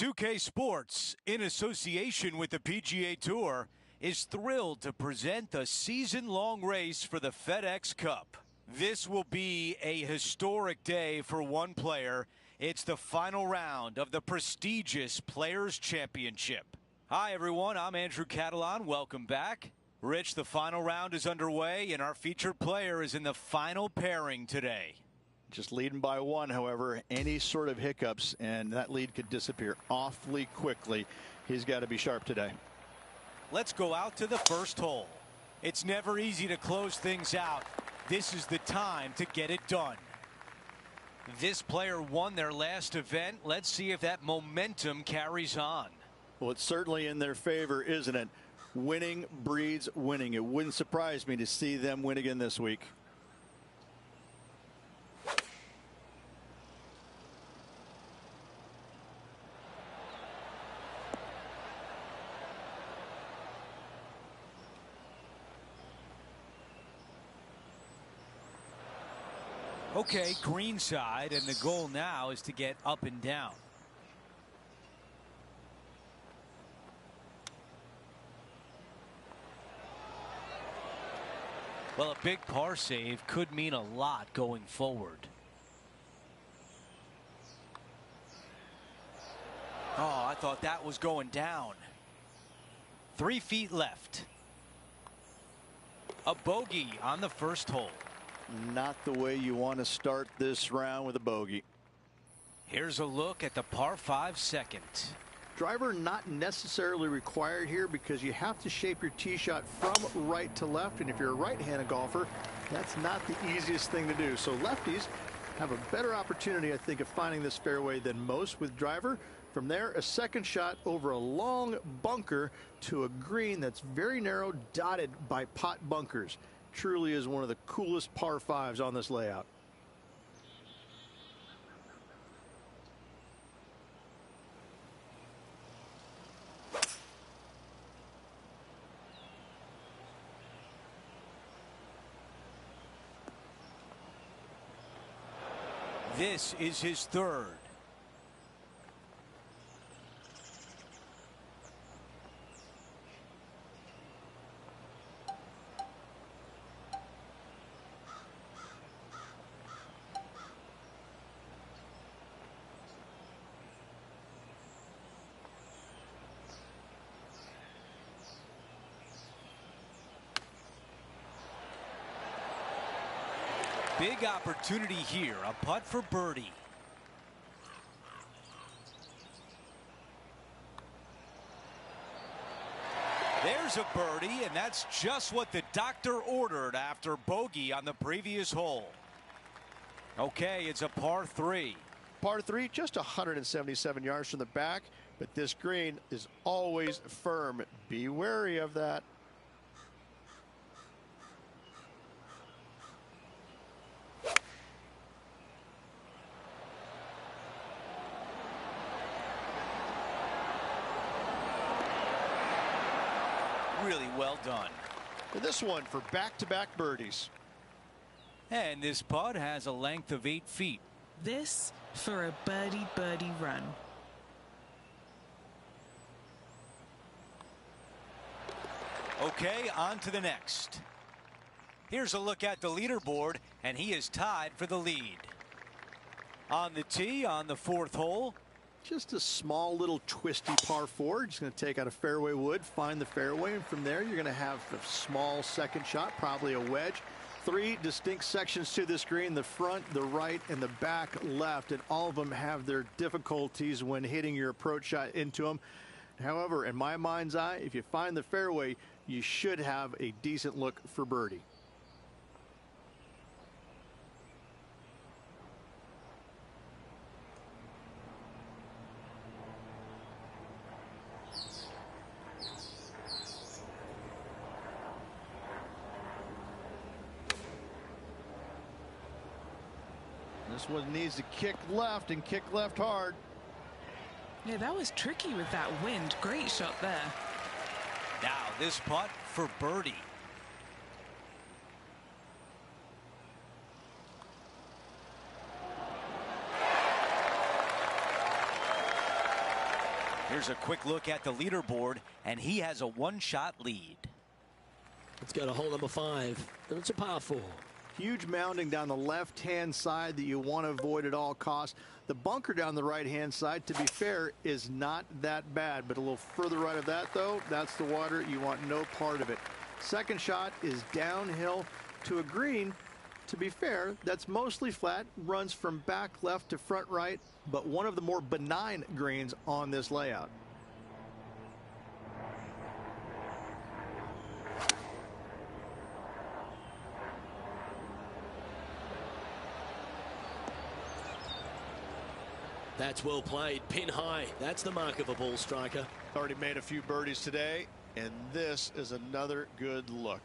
2K Sports, in association with the PGA Tour, is thrilled to present the season-long race for the FedEx Cup. This will be a historic day for one player. It's the final round of the prestigious Players' Championship. Hi, everyone. I'm Andrew Catalan. Welcome back. Rich, the final round is underway, and our featured player is in the final pairing today. Just leading by one, however, any sort of hiccups, and that lead could disappear awfully quickly. He's got to be sharp today. Let's go out to the first hole. It's never easy to close things out. This is the time to get it done. This player won their last event. Let's see if that momentum carries on. Well, it's certainly in their favor, isn't it? Winning breeds winning. It wouldn't surprise me to see them win again this week. Okay, green side, and the goal now is to get up and down. Well, a big par save could mean a lot going forward. Oh, I thought that was going down. 3 feet left. A bogey on the first hole. Not the way you want to start this round with a bogey. Here's a look at the par 5 second. Driver not necessarily required here because you have to shape your tee shot from right to left, and if you're a right-handed golfer, that's not the easiest thing to do. So lefties have a better opportunity, I think, of finding this fairway than most with driver. From there, a second shot over a long bunker to a green that's very narrow, dotted by pot bunkers. Truly is one of the coolest par 5s on this layout. This is his third. Big opportunity here, a putt for birdie. There's a birdie, and that's just what the doctor ordered after bogey on the previous hole. Okay, it's a par 3. Par 3, just 177 yards from the back, but this green is always firm. Be wary of that. Really well done. This one for back-to-back birdies. And this putt has a length of 8 feet. This for a birdie run. Okay, on to the next. Here's a look at the leaderboard, and he is tied for the lead. On the tee on the 4th hole. Just a small little twisty par 4. Just going to take out a fairway wood, find the fairway, and from there you're going to have a small second shot, probably a wedge. 3 distinct sections to this green: the front, the right, and the back left, and all of them have their difficulties when hitting your approach shot into them. However, in my mind's eye, if you find the fairway, you should have a decent look for birdie. This one needs to kick left and kick left hard. Yeah, that was tricky with that wind. Great shot there. Now this putt for birdie. Here's a quick look at the leaderboard, and he has a one-shot lead. Let's go to hole number 5, and it's a par 4. Huge mounding down the left-hand side that you want to avoid at all costs. The bunker down the right-hand side, to be fair, is not that bad, but a little further right of that, though, that's the water. You want no part of it. Second shot is downhill to a green. To be fair, that's mostly flat, runs from back left to front right, but one of the more benign greens on this layout. That's well played. Pin high. That's the mark of a ball striker. Already made a few birdies today, and this is another good look.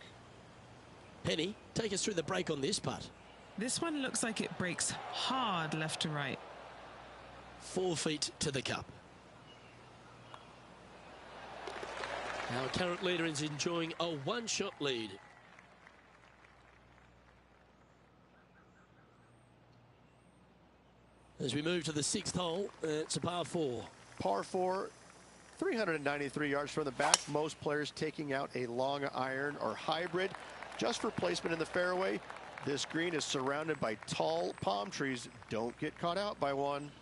Penny, take us through the break on this putt. This one looks like it breaks hard left to right. 4 feet to the cup. Our current leader is enjoying a one-shot lead. As we move to the 6th hole, it's a par 4. Par 4, 393 yards from the back. Most players taking out a long iron or hybrid just for placement in the fairway. This green is surrounded by tall palm trees. Don't get caught out by one.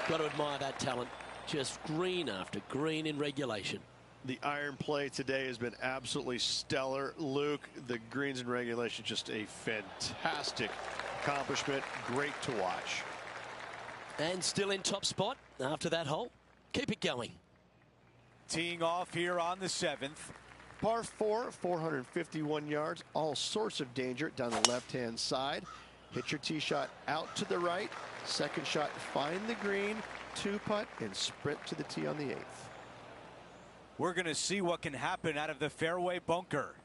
Got to admire that talent. Just green after green in regulation. The iron play today has been absolutely stellar. Luke, the greens in regulation, just a fantastic accomplishment. Great to watch. And still in top spot after that hole. Keep it going. Teeing off here on the 7th. Par 4, 451 yards. All sorts of danger down the left-hand side. Hit your tee shot out to the right. Second shot, find the green, 2-putt, and sprint to the tee on the 8th. We're going to see what can happen out of the fairway bunker.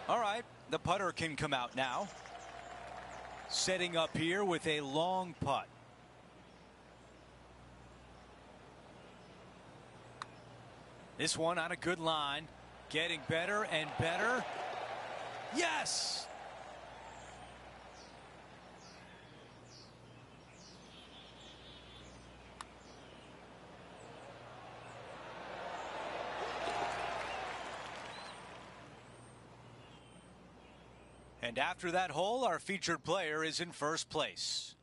All right, the putter can come out now. Setting up here with a long putt. This one on a good line, getting better and better. Yes! And after that hole, our featured player is in first place.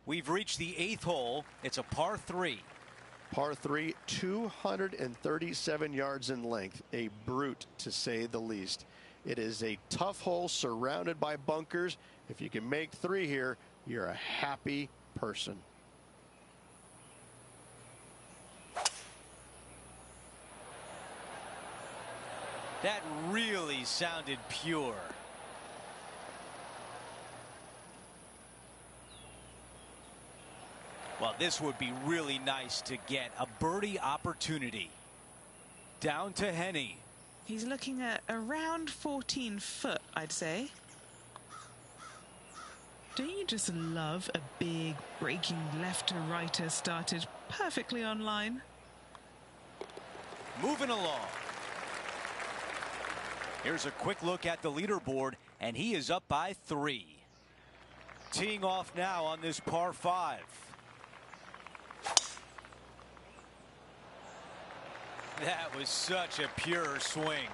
We've reached the 8th hole. It's a par 3. Par 3, 237 yards in length. A brute, to say the least. It is a tough hole surrounded by bunkers. If you can make 3 here, you're a happy person. That really sounded pure. Well, this would be really nice to get a birdie opportunity. Down to Henny. He's looking at around 14 foot, I'd say. Don't you just love a big breaking left to righter started perfectly on line? Moving along. Here's a quick look at the leaderboard, and he is up by 3. Teeing off now on this par 5. That was such a pure swing.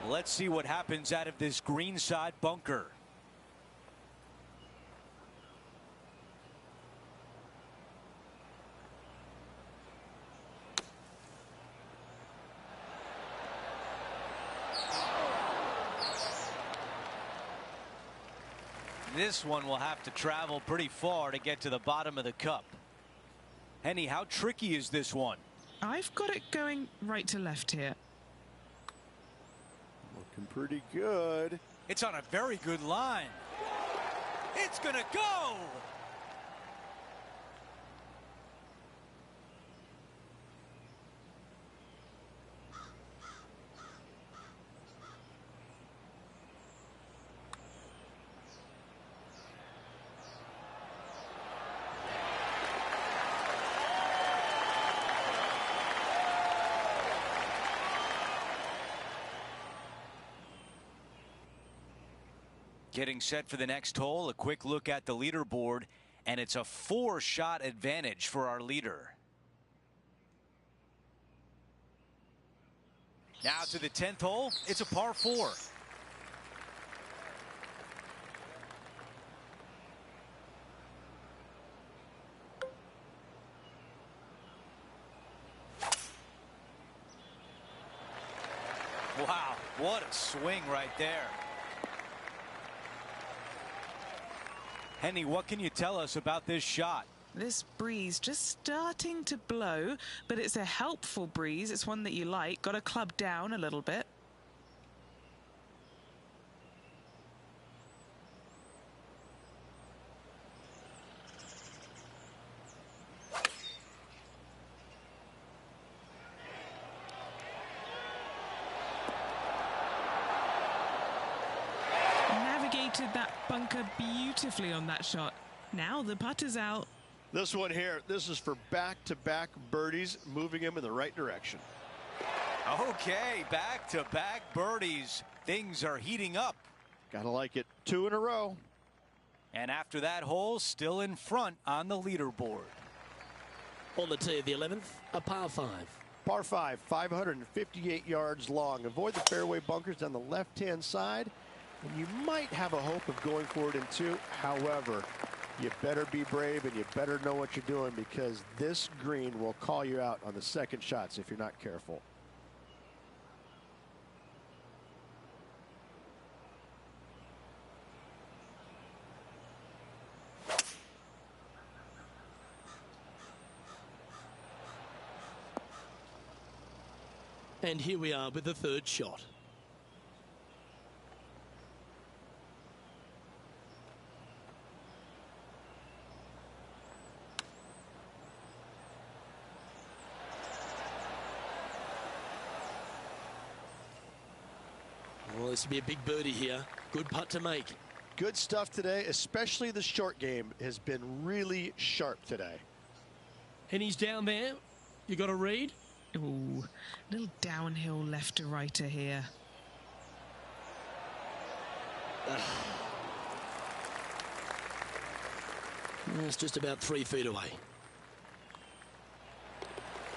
Let's see what happens out of this greenside bunker. This one will have to travel pretty far to get to the bottom of the cup. Henny, how tricky is this one? I've got it going right to left here. Looking pretty good. It's on a very good line. It's gonna go! Getting set for the next hole, a quick look at the leaderboard, and it's a 4-shot advantage for our leader. Now to the 10th hole, it's a par 4. Wow, what a swing right there. Henny, what can you tell us about this shot? This breeze just starting to blow, but it's a helpful breeze. It's one that you like. Got to club down a little bit. Navigated that bunker beautifully on that shot. Now the putt is out. This one here, this is for back-to-back birdies, moving him in the right direction. Okay, back-to-back birdies. Things are heating up. Gotta like it. 2 in a row. And after that hole, still in front on the leaderboard. On the tee of the 11th, a par 5. Par 5, 558 yards long. Avoid the fairway bunkers down the left-hand side, and you might have a hope of going for it in 2. However, you better be brave and you better know what you're doing, because this green will call you out on the second shots if you're not careful. And here we are with the third shot. Well, this will be a big birdie here. Good putt to make. Good stuff today, especially the short game has been really sharp today. And he's down there. You got a read? Ooh, little downhill left to righter here. It's just about 3 feet away.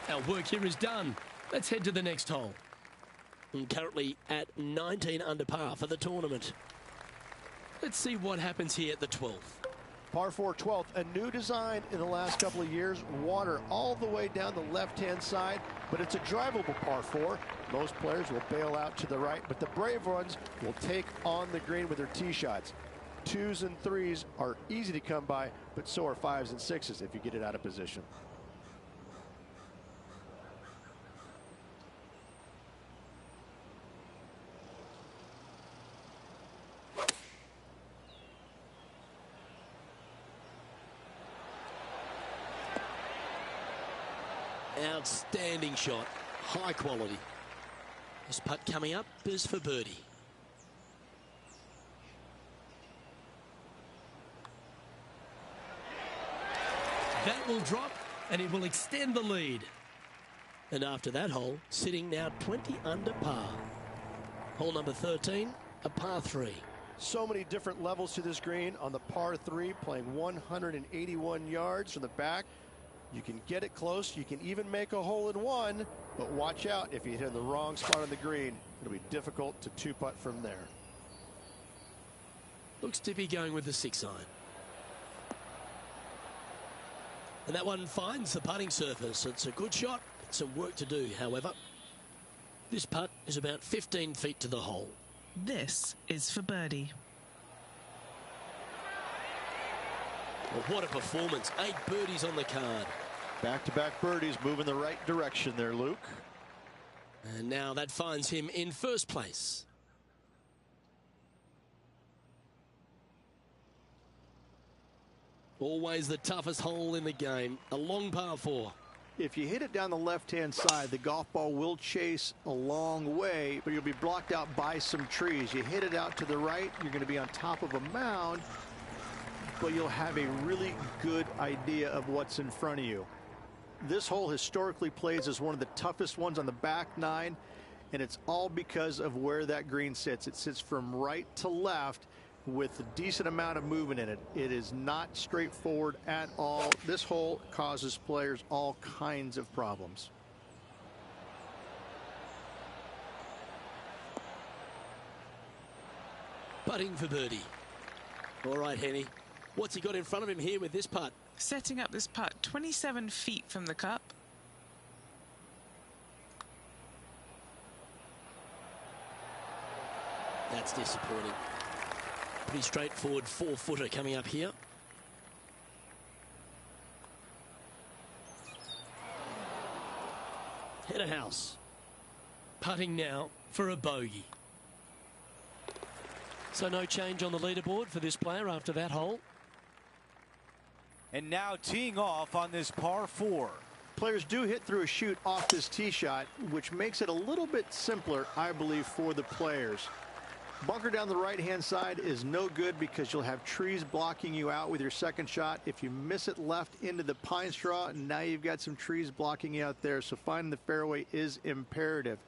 Our work here is done. Let's head to the next hole. And currently at 19 under par for the tournament. Let's see what happens here at the 12th. Par 4 12th, a new design in the last couple of years. Water all the way down the left-hand side, but it's a drivable par 4. Most players will bail out to the right, but the brave ones will take on the green with their tee shots. 2s and 3s are easy to come by, but so are 5s and 6s if you get it out of position. Outstanding shot. High quality. This putt coming up is for birdie. That will drop and it will extend the lead. And after that hole, sitting now 20 under par. Hole number 13, a par 3. So many different levels to this green. On the par 3, playing 181 yards from the back. You can get it close. You can even make a hole in 1, but watch out if you hit in the wrong spot on the green. It'll be difficult to 2-putt from there. Looks to be going with the 6-iron. And that one finds the putting surface. It's a good shot. Some work to do, however. This putt is about 15 feet to the hole. This is for birdie. Well, what a performance. 8 birdies on the card. Back-to-back birdies, moving the right direction there, Luke. And now that finds him in first place. Always the toughest hole in the game. A long par 4. If you hit it down the left-hand side, the golf ball will chase a long way, but you'll be blocked out by some trees. You hit it out to the right, you're going to be on top of a mound, but you'll have a really good idea of what's in front of you. This hole historically plays as one of the toughest ones on the back 9, and it's all because of where that green sits. It sits from right to left with a decent amount of movement in it. It is not straightforward at all. This hole causes players all kinds of problems. Putting for birdie. All right, Henny. What's he got in front of him here with this putt? Setting up this putt 27 feet from the cup. That's disappointing. Pretty straightforward 4-footer coming up here. Head of house. Putting now for a bogey. So no change on the leaderboard for this player after that hole. And now teeing off on this par 4. Players do hit through a chute off this tee shot, which makes it a little bit simpler, I believe, for the players. Bunker down the right-hand side is no good because you'll have trees blocking you out with your second shot. If you miss it left into the pine straw, now you've got some trees blocking you out there, so finding the fairway is imperative.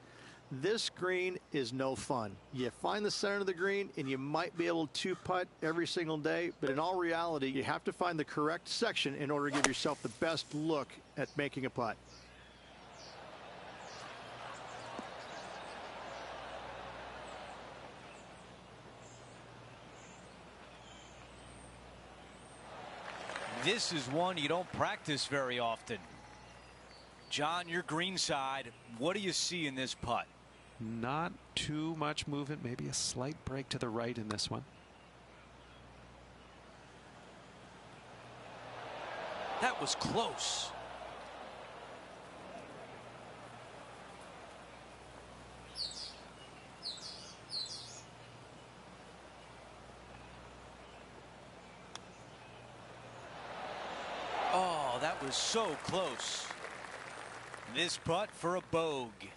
This green is no fun. You find the center of the green and you might be able to putt every single day, but in all reality, you have to find the correct section in order to give yourself the best look at making a putt. This is one you don't practice very often. John, your green side, what do you see in this putt? Not too much movement, maybe a slight break to the right in this one. That was close. Oh, that was so close. This putt for a bogey.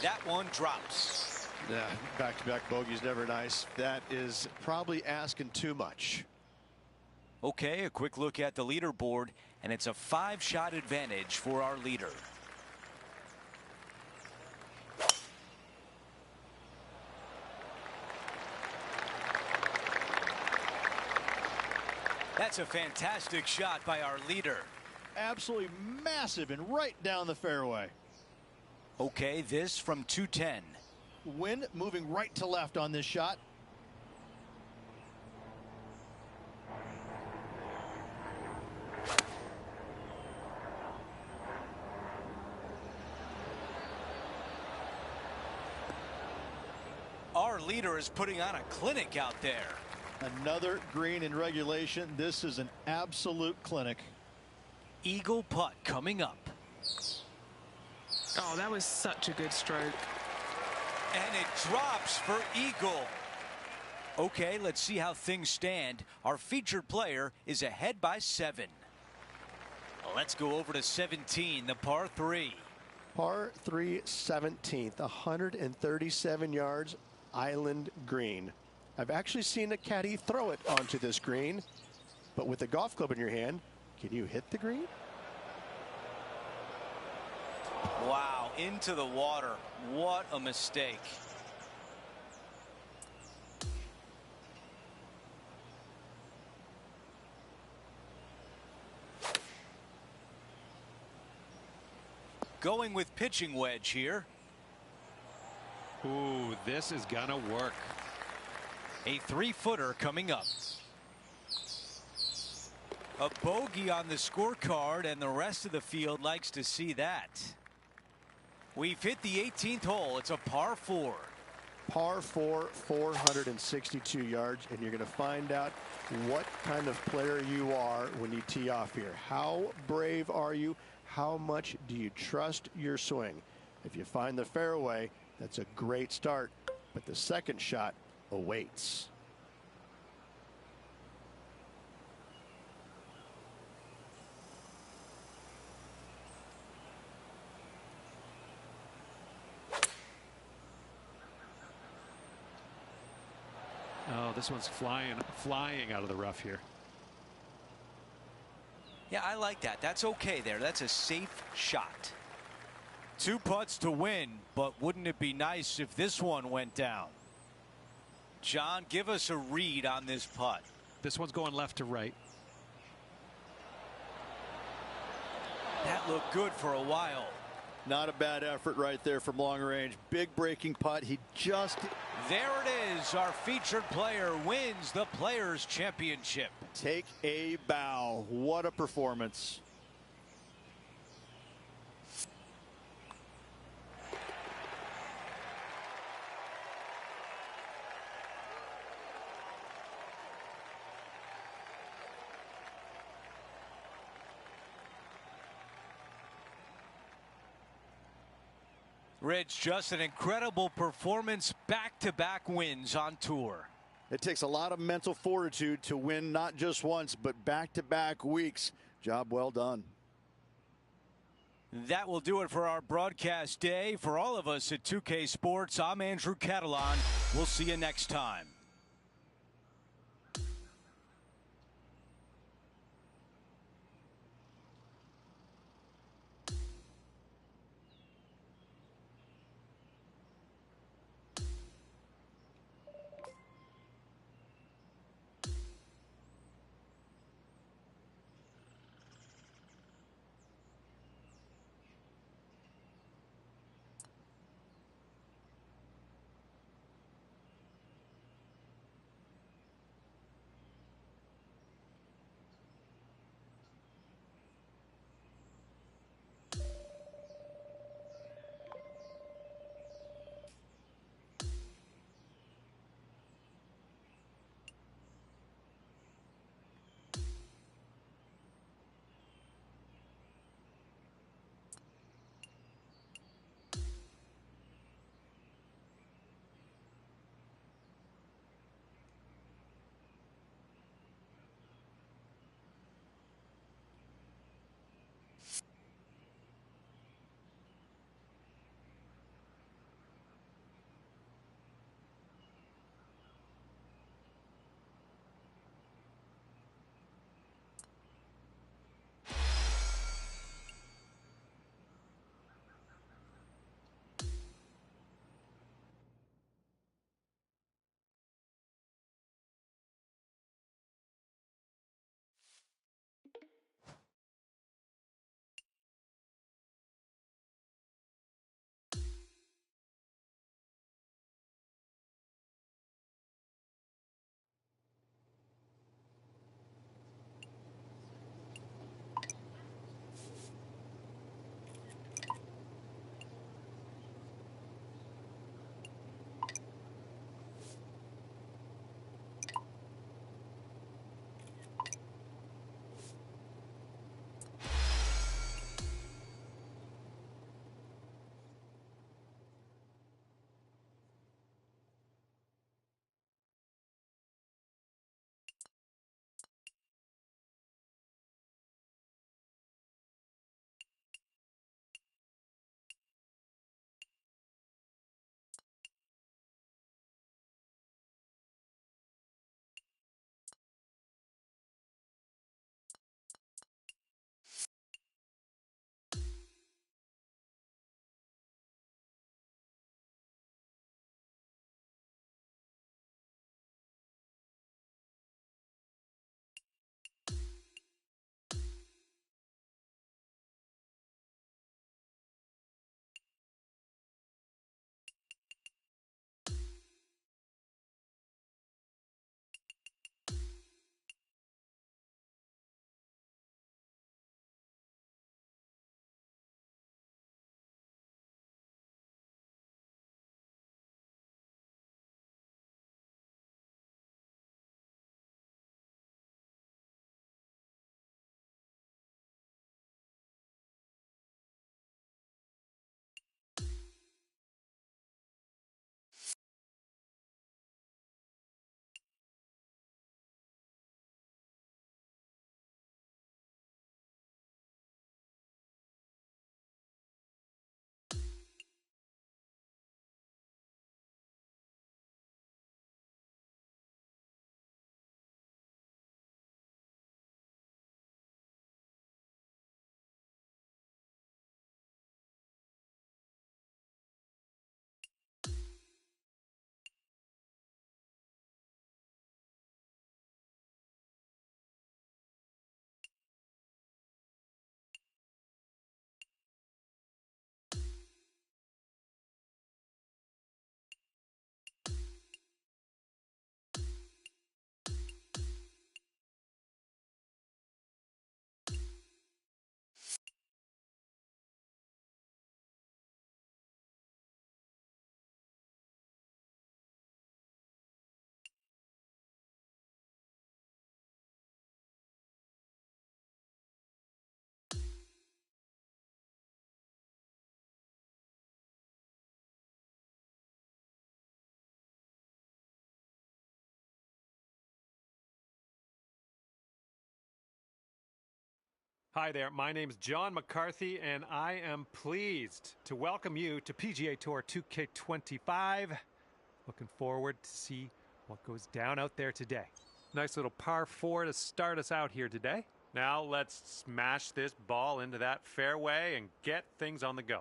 That one drops. Yeah, back-to-back bogeys never nice. That is probably asking too much. Okay, a quick look at the leaderboard, and it's a 5-shot advantage for our leader. That's a fantastic shot by our leader. Absolutely massive and right down the fairway. Okay, this from 210. Wind moving right to left on this shot. Our leader is putting on a clinic out there. Another green in regulation. This is an absolute clinic. Eagle putt coming up. Oh, that was such a good stroke. And it drops for eagle. Okay, let's see how things stand. Our featured player is ahead by 7. Let's go over to 17, the par 3. Par 3 17th, 137 yards, island green. I've actually seen a caddy throw it onto this green, but with a golf club in your hand, can you hit the green? Wow, into the water. What a mistake. Going with pitching wedge here. Ooh, this is gonna work. A 3-footer coming up. A bogey on the scorecard, and the rest of the field likes to see that. We've hit the 18th hole. It's a par 4. Par 4, 462 yards, and you're going to find out what kind of player you are when you tee off here. How brave are you? How much do you trust your swing? If you find the fairway, that's a great start, but the second shot awaits. Oh, this one's flying out of the rough here. Yeah, I like that. That's okay there. That's a safe shot. 2 putts to win, but wouldn't it be nice if this one went down? John, give us a read on this putt. This one's going left to right. That looked good for a while. Not a bad effort right there from long range. Big breaking putt. He just... There it is. Our featured player wins the Players' Championship. Take a bow. What a performance. Rich, just an incredible performance, back-to-back wins on tour. It takes a lot of mental fortitude to win not just once, but back-to-back weeks. Job well done. That will do it for our broadcast day. For all of us at 2K Sports, I'm Andrew Catalan. We'll see you next time. Hi there, my name's John McCarthy, and I am pleased to welcome you to PGA Tour 2k25. Looking forward to see what goes down out there today. Nice little par 4 to start us out here today. Now let's smash this ball into that fairway and get things on the go.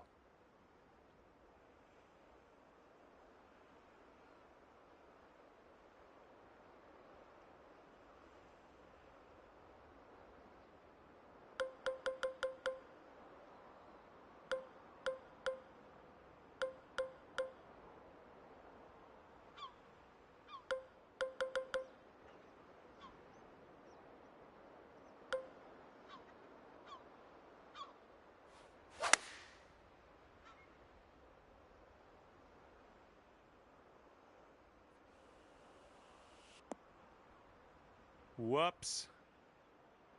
Whoops.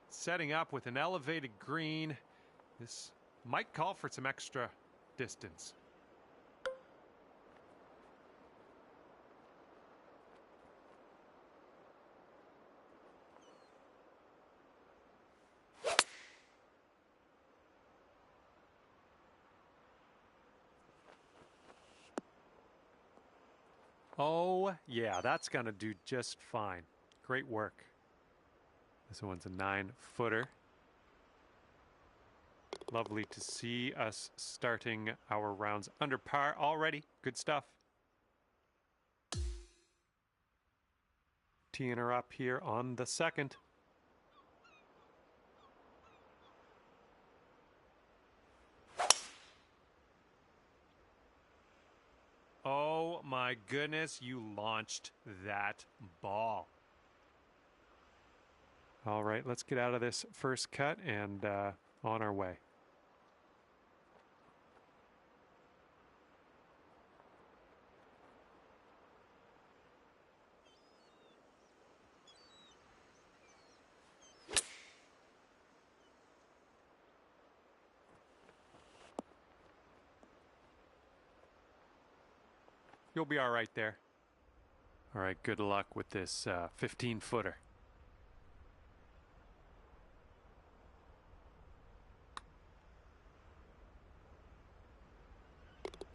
Setting up with an elevated green. This might call for some extra distance. Oh, yeah, that's going to do just fine. Great work. This one's a 9-footer. Lovely to see us starting our rounds under par already. Good stuff. Teeing her up here on the second. Oh my goodness, you launched that ball. All right, let's get out of this first cut and on our way. You'll be all right there. All right, good luck with this 15-footer.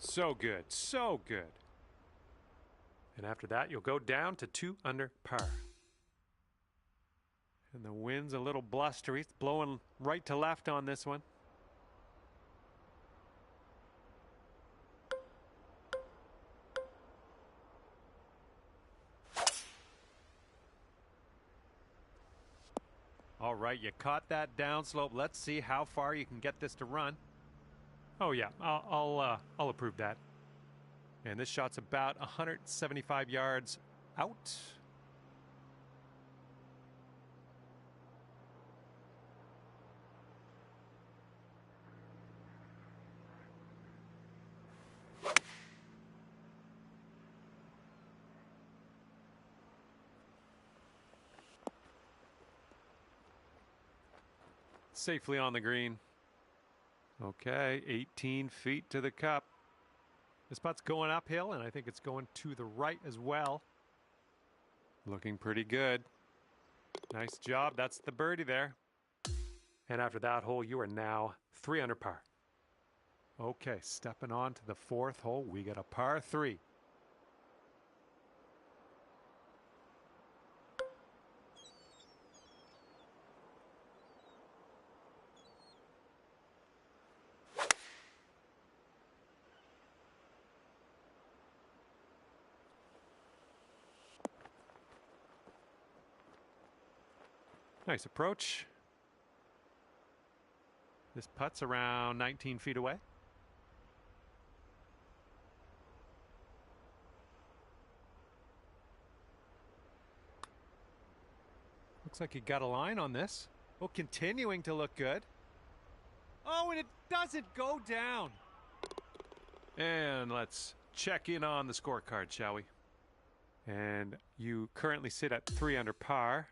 So good, so good. And after that, you'll go down to 2 under par. And the wind's a little blustery. It's blowing right to left on this one. All right, you caught that downslope. Let's see how far you can get this to run. Oh yeah, I'll approve that. And this shot's about 175 yards out. Safely on the green. Okay, 18 feet to the cup. This putt's going uphill, and I think it's going to the right as well. Looking pretty good. Nice job. That's the birdie there. And after that hole, you are now 3 under par. Okay, stepping on to the 4th hole, we got a par 3. Nice approach. This putt's around 19 feet away. Looks like you got a line on this. Oh, continuing to look good. Oh, and it doesn't go down. And let's check in on the scorecard, shall we? And you currently sit at 3 under par.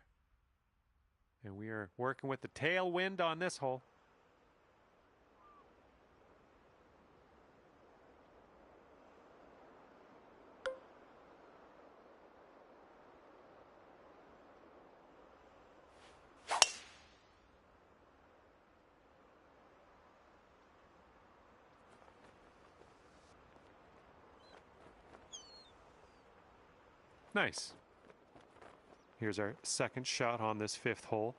And we are working with the tailwind on this hole. Nice. Here's our second shot on this 5th hole.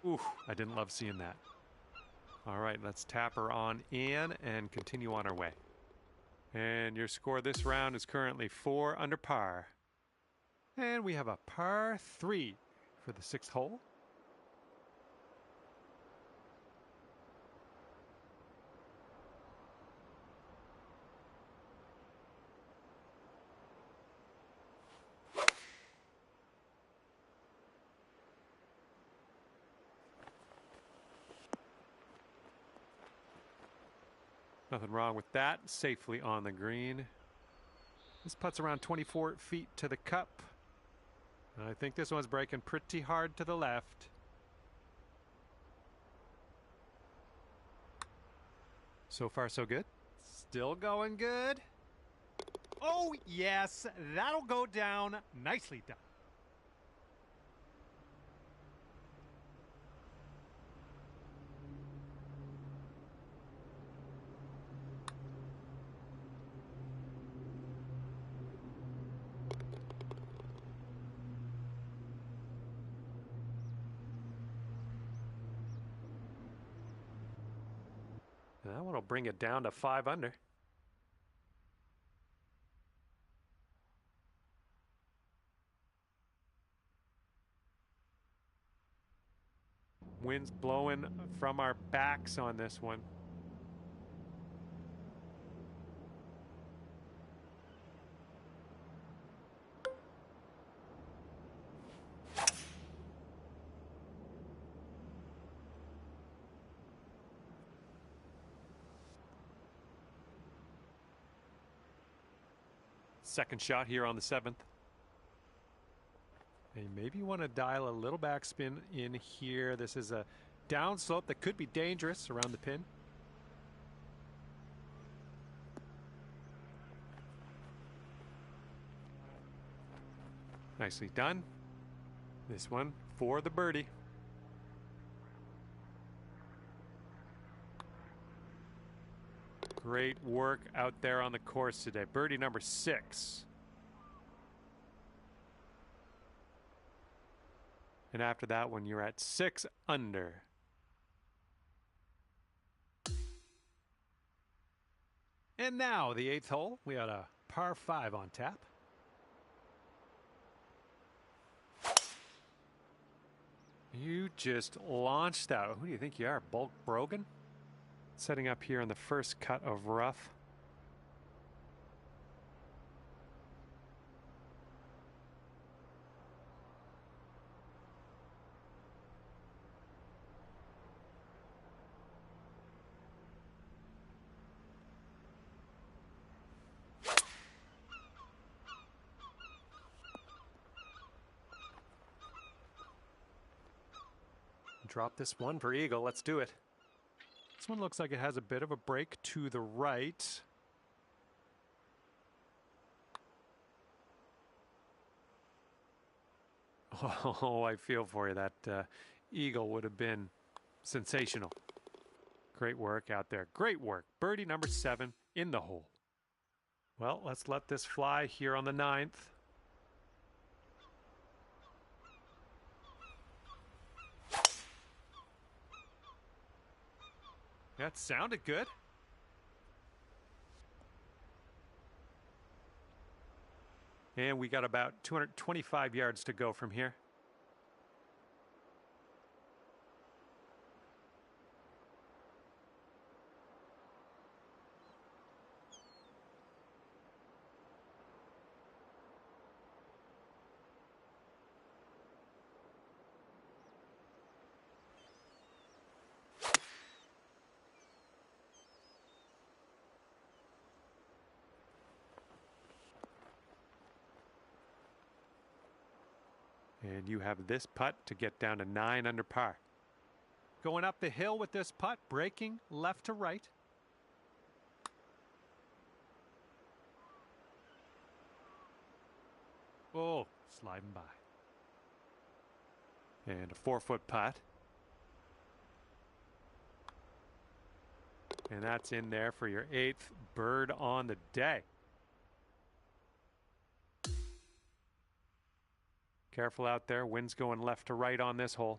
Ooh, I didn't love seeing that. All right, let's tap her on in and continue on our way. And your score this round is currently 4 under par. And we have a par 3 for the 6th hole. Nothing wrong with that. Safely on the green. This putt's around 24 feet to the cup. I think this one's breaking pretty hard to the left. So far, so good. Still going good. Oh, yes. That'll go down. Nicely done. That one will bring it down to 5 under. Wind's blowing from our backs on this one. Second shot here on the 7th. And maybe you want to dial a little backspin in here. This is a downslope that could be dangerous around the pin. Nicely done. This one for the birdie. Great work out there on the course today. Birdie number 6. And after that one, you're at 6 under. And now the 8th hole. We had a par 5 on tap. You just launched out. Who do you think you are, Bulk Brogan? Setting up here in the first cut of rough. Drop this one for eagle. Let's do it. This one looks like it has a bit of a break to the right. Oh, I feel for you. That eagle would have been sensational. Great work out there. Great work. Birdie number 7 in the hole. Well, let's let this fly here on the 9th. That sounded good. And we got about 225 yards to go from here. And you have this putt to get down to 9 under par. Going up the hill with this putt, breaking left to right. Oh, sliding by. And a 4-foot putt. And that's in there for your 8th bird on the day. Careful out there. Wind's going left to right on this hole.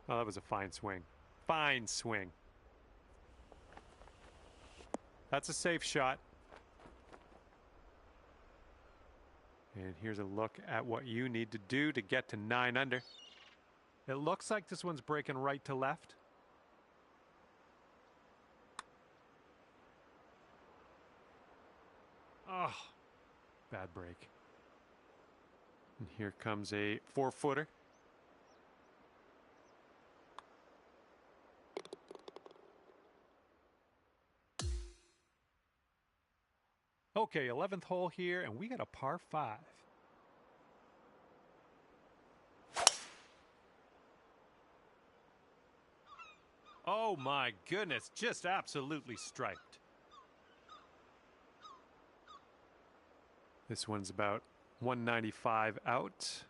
Oh, that was a fine swing. Fine swing. That's a safe shot. And here's a look at what you need to do to get to 9 under. It looks like this one's breaking right to left. Oh, bad break. And here comes a 4-footer. Okay, 11th hole here, and we got a par 5. Oh my goodness, just absolutely striped. This one's about 195 out.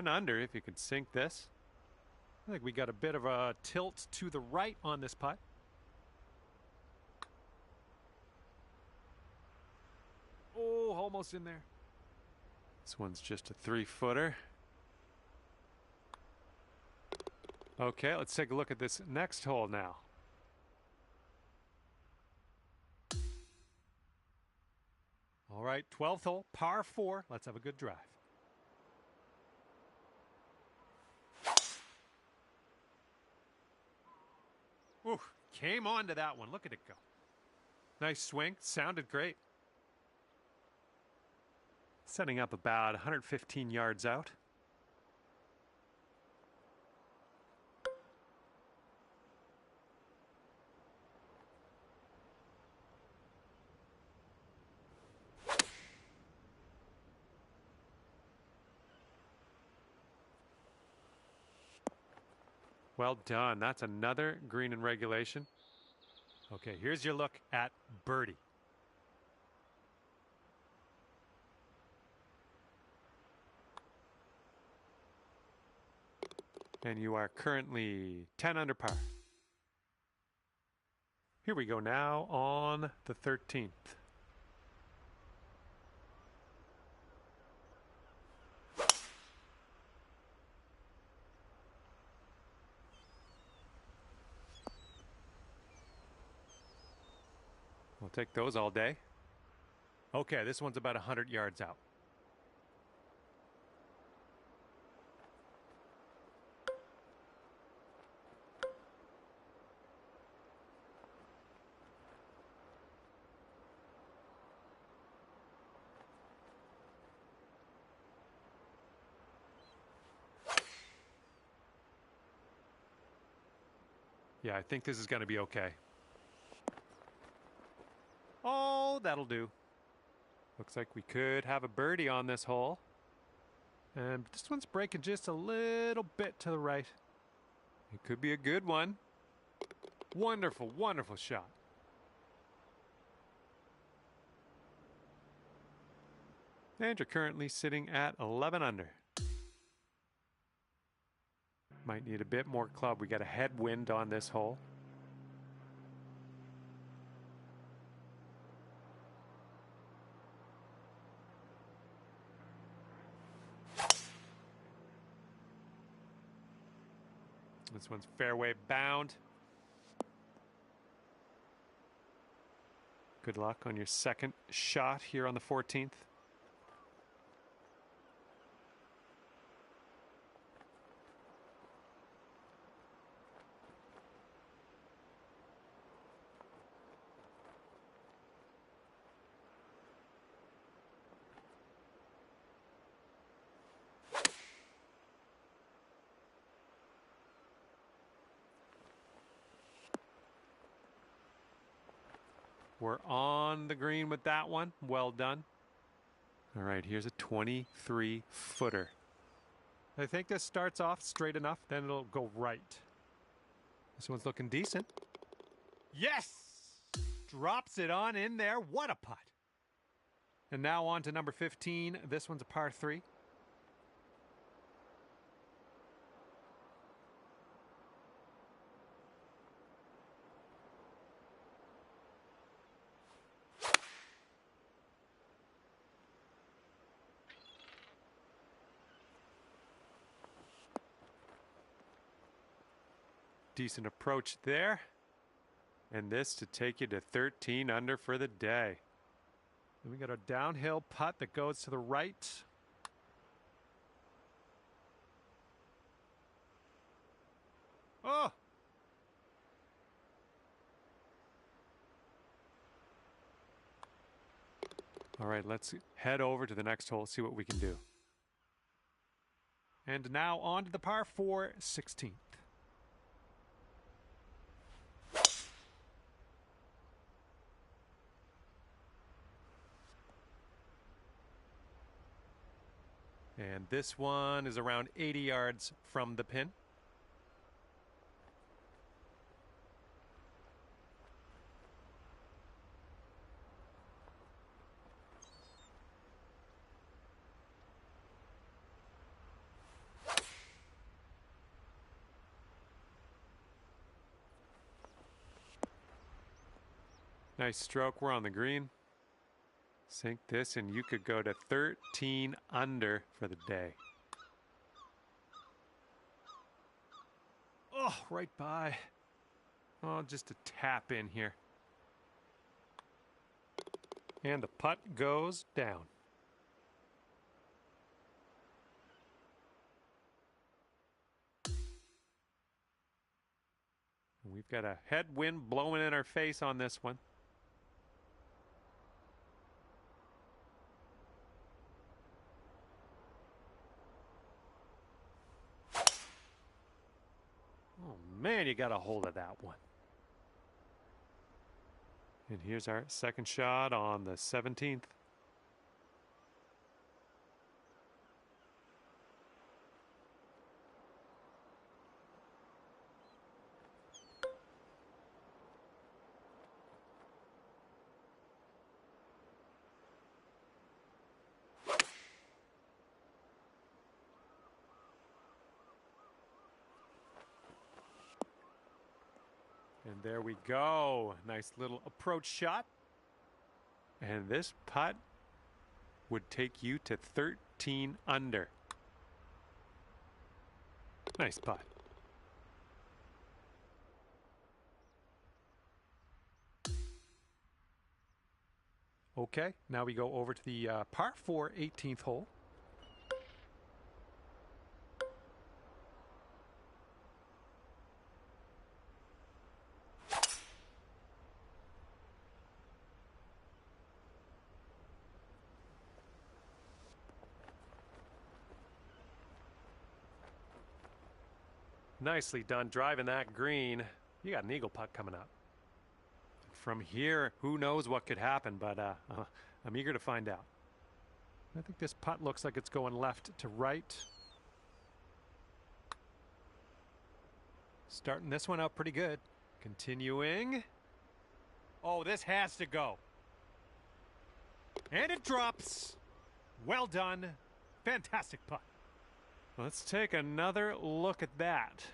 Under if you could sink this. I think we got a bit of a tilt to the right on this putt. Oh, almost in there. This one's just a 3-footer. Okay, let's take a look at this next hole now. All right, 12th hole, par 4. Let's have a good drive. Ooh, came on to that one. Look at it go. Nice swing. Sounded great. Setting up about 115 yards out. Well done. That's another green in regulation. Okay, here's your look at birdie. And you are currently 10 under par. Here we go now on the 13th. We'll take those all day. Okay, this one's about 100 yards out. Yeah, I think this is going to be okay. Oh, that'll do. Looks like we could have a birdie on this hole. And this one's breaking just a little bit to the right. It could be a good one. Wonderful, wonderful shot. And you're currently sitting at 11 under. Might need a bit more club. We got a headwind on this hole. This one's fairway bound. Good luck on your second shot here on the 14th. We're on the green with that one. Well done. All right, here's a 23-footer. I think this starts off straight enough, then it'll go right. This one's looking decent. Yes! Drops it on in there. What a putt. And now on to number 15. This one's a par 3. Decent approach there. And this to take you to 13 under for the day. And we got a downhill putt that goes to the right. Oh! All right, let's head over to the next hole, see what we can do. And now on to the par 4 16th. And this one is around 80 yards from the pin. Nice stroke. We're on the green. Sink this and you could go to 13 under for the day. Oh, right by. Oh, just a tap in here. And the putt goes down. We've got a headwind blowing in our face on this one. Man, you got a hold of that one. And here's our second shot on the 17th. And there we go. Nice little approach shot. And this putt would take you to 13 under. Nice putt. Okay, now we go over to the par 4 18th hole. Nicely done driving that green. You got an eagle putt coming up. From here, who knows what could happen, but I'm eager to find out. I think this putt looks like it's going left to right. Starting this one out pretty good. Continuing. Oh, this has to go. And it drops. Well done. Fantastic putt. Let's take another look at that.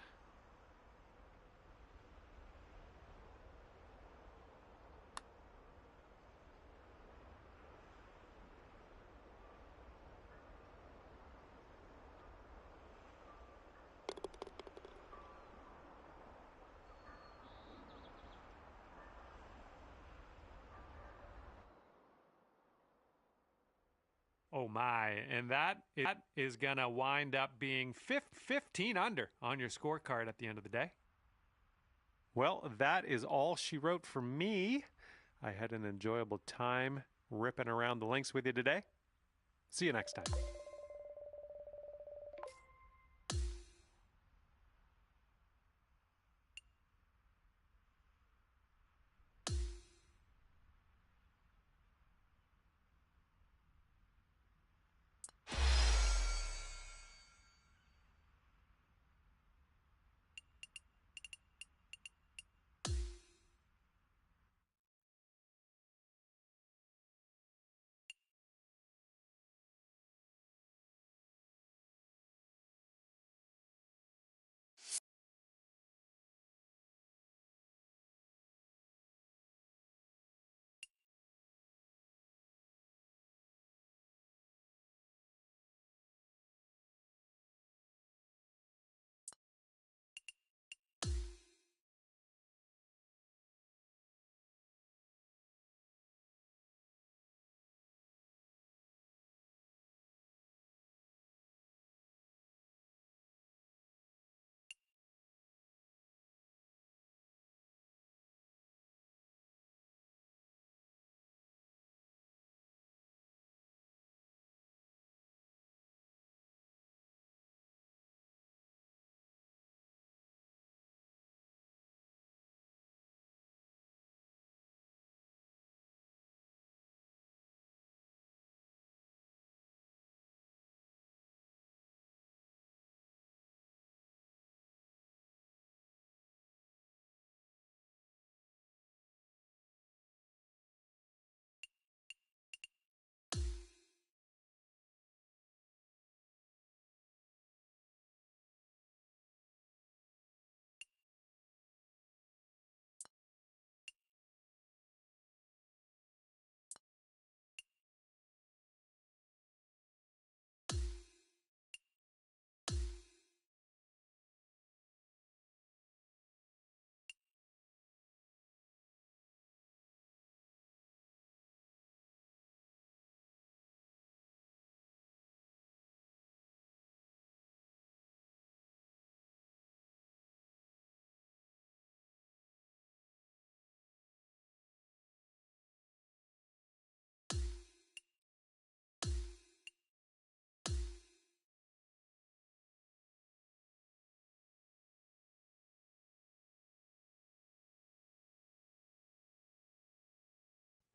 Oh my, and that is going to wind up being 15 under on your scorecard at the end of the day. Well, that is all she wrote for me. I had an enjoyable time ripping around the links with you today. See you next time.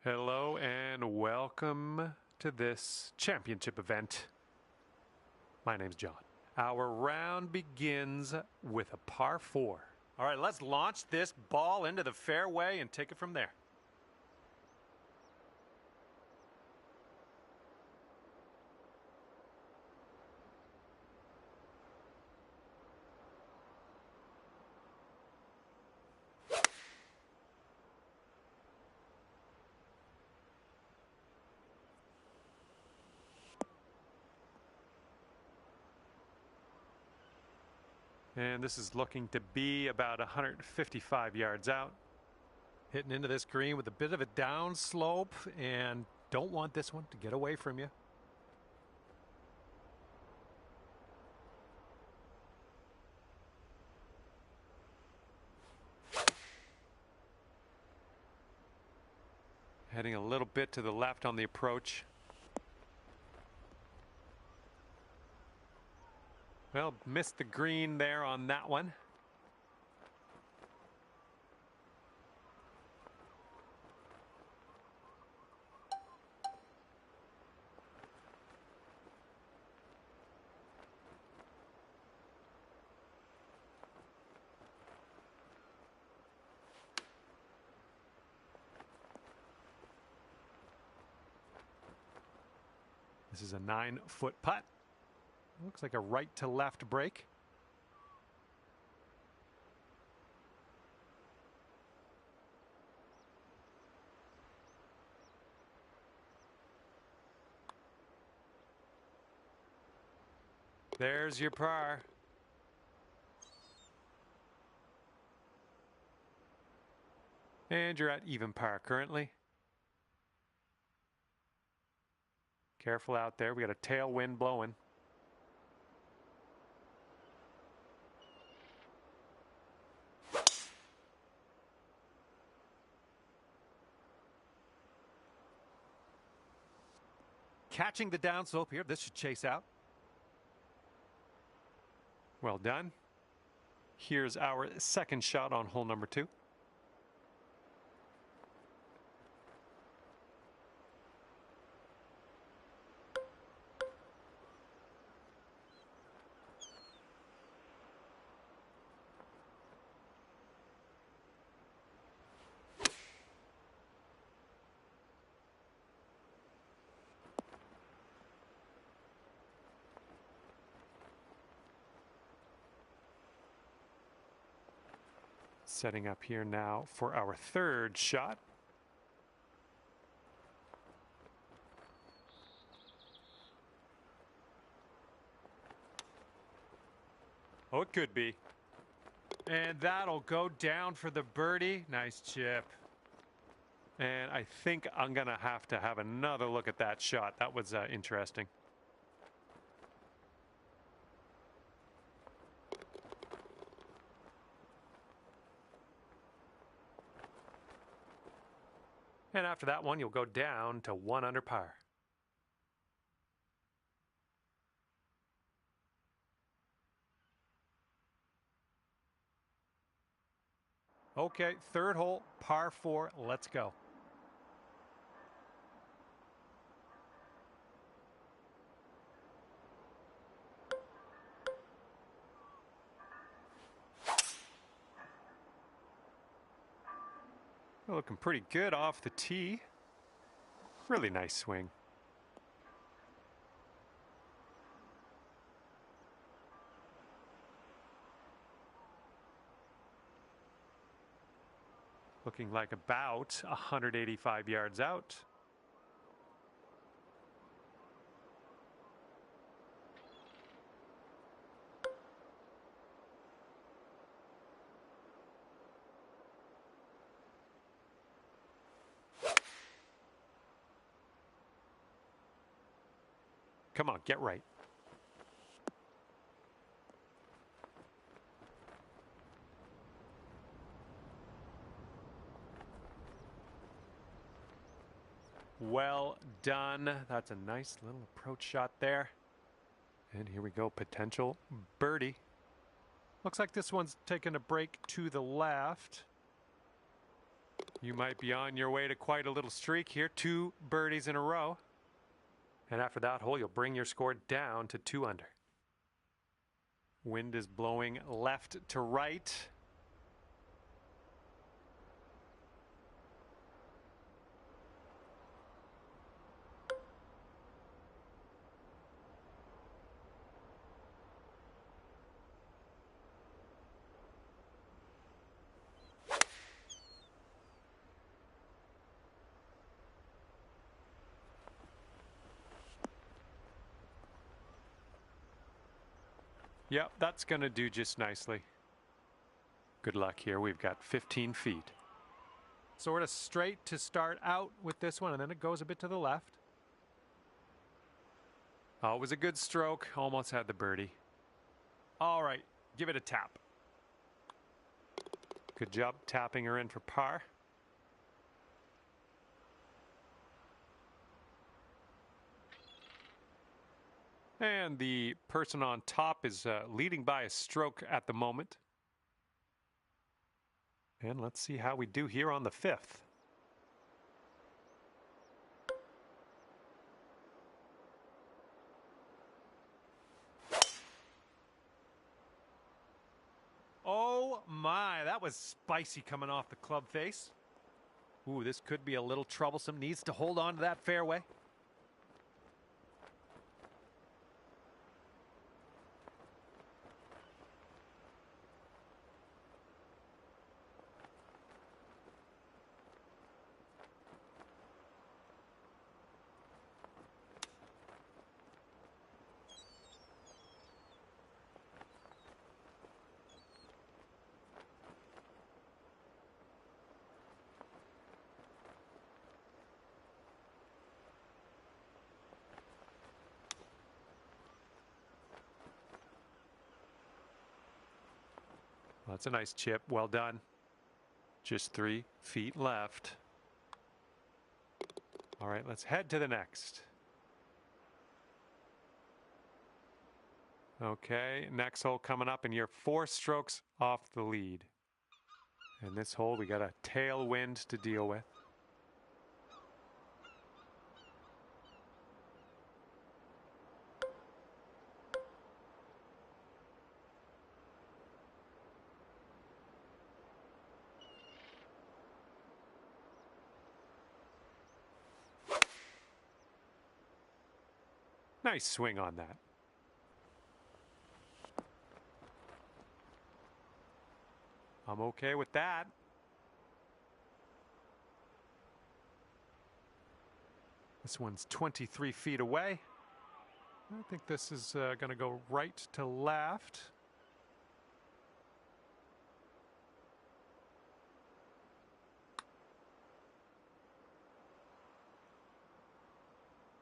Hello and welcome to this championship event. My name's John. Our round begins with a par 4. All right, let's launch this ball into the fairway and take it from there. And this is looking to be about 155 yards out. Hitting into this green with a bit of a down slope, and don't want this one to get away from you. Heading a little bit to the left on the approach. Well, missed the green there on that one. This is a 9-foot putt. Looks like a right to left break. There's your par. And you're at even par currently. Careful out there. We got a tailwind blowing. Catching the downslope here. This should chase out. Well done. Here's our second shot on hole number 2. Setting up here now for our third shot. Oh, it could be. And that'll go down for the birdie. Nice chip. And I think I'm going to have another look at that shot. That was interesting. And after that one, you'll go down to 1 under par. Okay, third hole, par 4. Let's go. Looking pretty good off the tee. Really nice swing. Looking like about 185 yards out. Come on, get right. Well done. That's a nice little approach shot there. And here we go, potential birdie. Looks like this one's taking a break to the left. You might be on your way to quite a little streak here. 2 birdies in a row. And after that hole, you'll bring your score down to 2 under. Wind is blowing left to right. Yep, that's going to do just nicely. Good luck here. We've got 15 feet. Sort of straight to start out with this one, and then it goes a bit to the left. Oh, it was a good stroke. Almost had the birdie. All right, give it a tap. Good job tapping her in for par. And the person on top is leading by a stroke at the moment. And let's see how we do here on the 5th. Oh my, that was spicy coming off the club face. Ooh, this could be a little troublesome. Needs to hold on to that fairway. Well, that's a nice chip. Well done. Just 3 feet left. All right, let's head to the next. Okay, next hole coming up, and you're 4 strokes off the lead. And this hole, we got a tailwind to deal with. Nice swing on that. I'm okay with that. This one's 23 feet away. I think this is going to go right to left.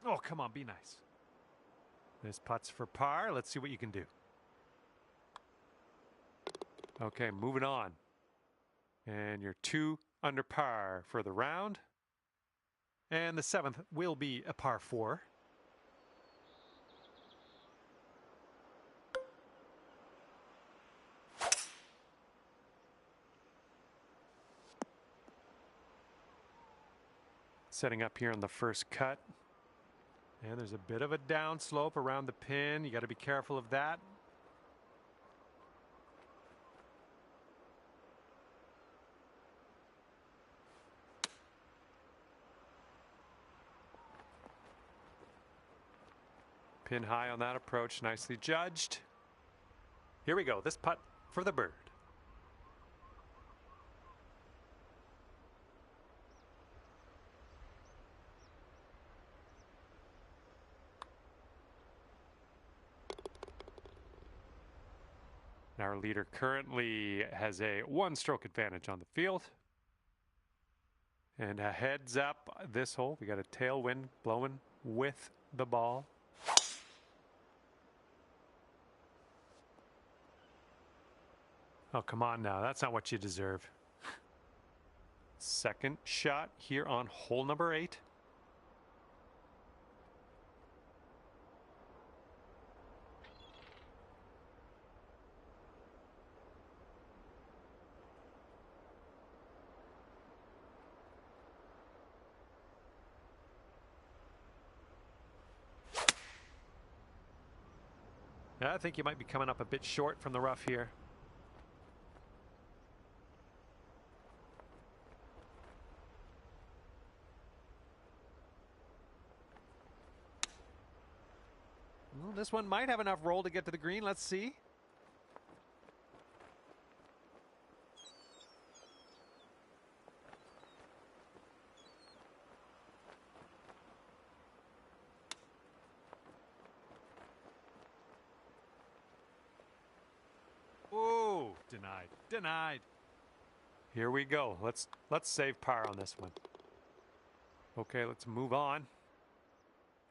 Oh, come on, be nice. This putt's for par. Let's see what you can do. Okay, moving on. And you're 2 under par for the round. And the 7th will be a par 4. Setting up here on the first cut. And there's a bit of a downslope around the pin. You got to be careful of that. Pin high on that approach, nicely judged. Here we go, this putt for the bird. Our leader currently has a 1-stroke advantage on the field. And a heads up this hole. We got a tailwind blowing with the ball. Oh, come on now. That's not what you deserve. Second shot here on hole number 8. I think you might be coming up a bit short from the rough here. Well, this one might have enough roll to get to the green. Let's see. Oh, denied. Denied. Here we go. Let's save par on this one. Okay, let's move on.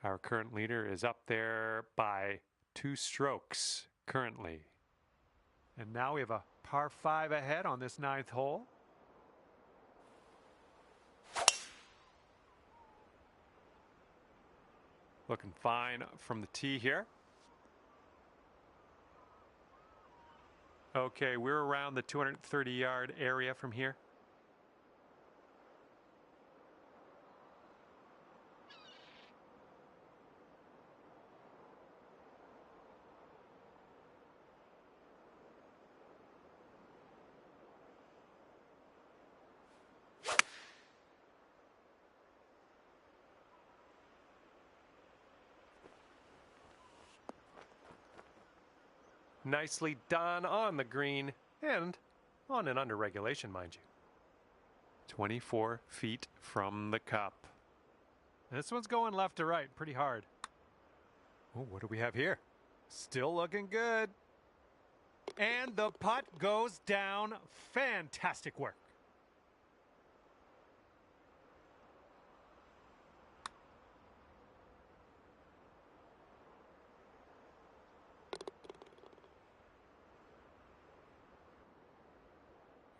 Our current leader is up there by 2 strokes currently. And now we have a par 5 ahead on this 9th hole. Looking fine from the tee here. Okay, we're around the 230-yard area from here. Nicely done on the green and on an under regulation, mind you. 24 feet from the cup. This one's going left to right pretty hard. Oh, what do we have here? Still looking good. And the putt goes down. Fantastic work.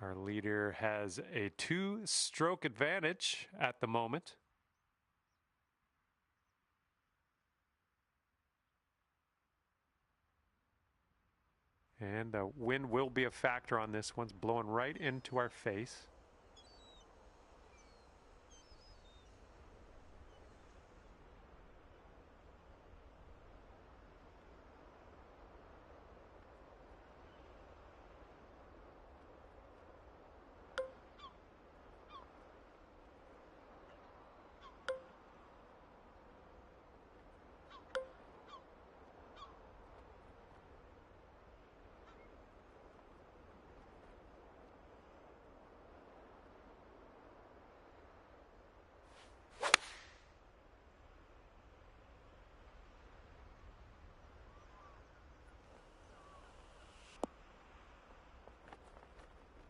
Our leader has a 2-stroke advantage at the moment. And the wind will be a factor on this. One's blowing right into our face.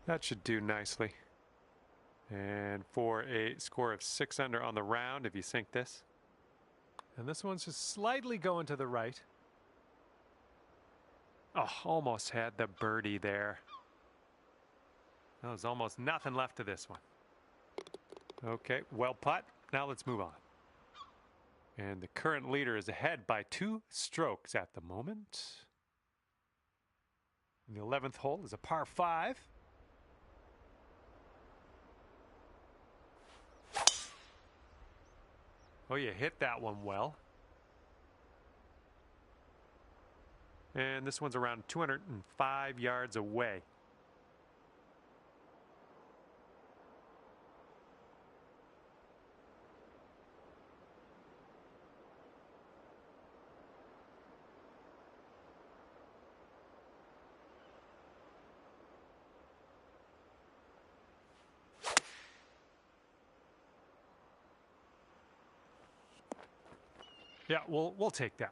That should do nicely. And for a score of 6 under on the round, if you sink this. And this one's just slightly going to the right. Oh, almost had the birdie there. There was almost nothing left to this one. Okay, well putt. Now let's move on. And the current leader is ahead by 2 strokes at the moment. And the 11th hole is a par 5. Oh, you hit that one well. And this one's around 205 yards away. Yeah, we'll take that.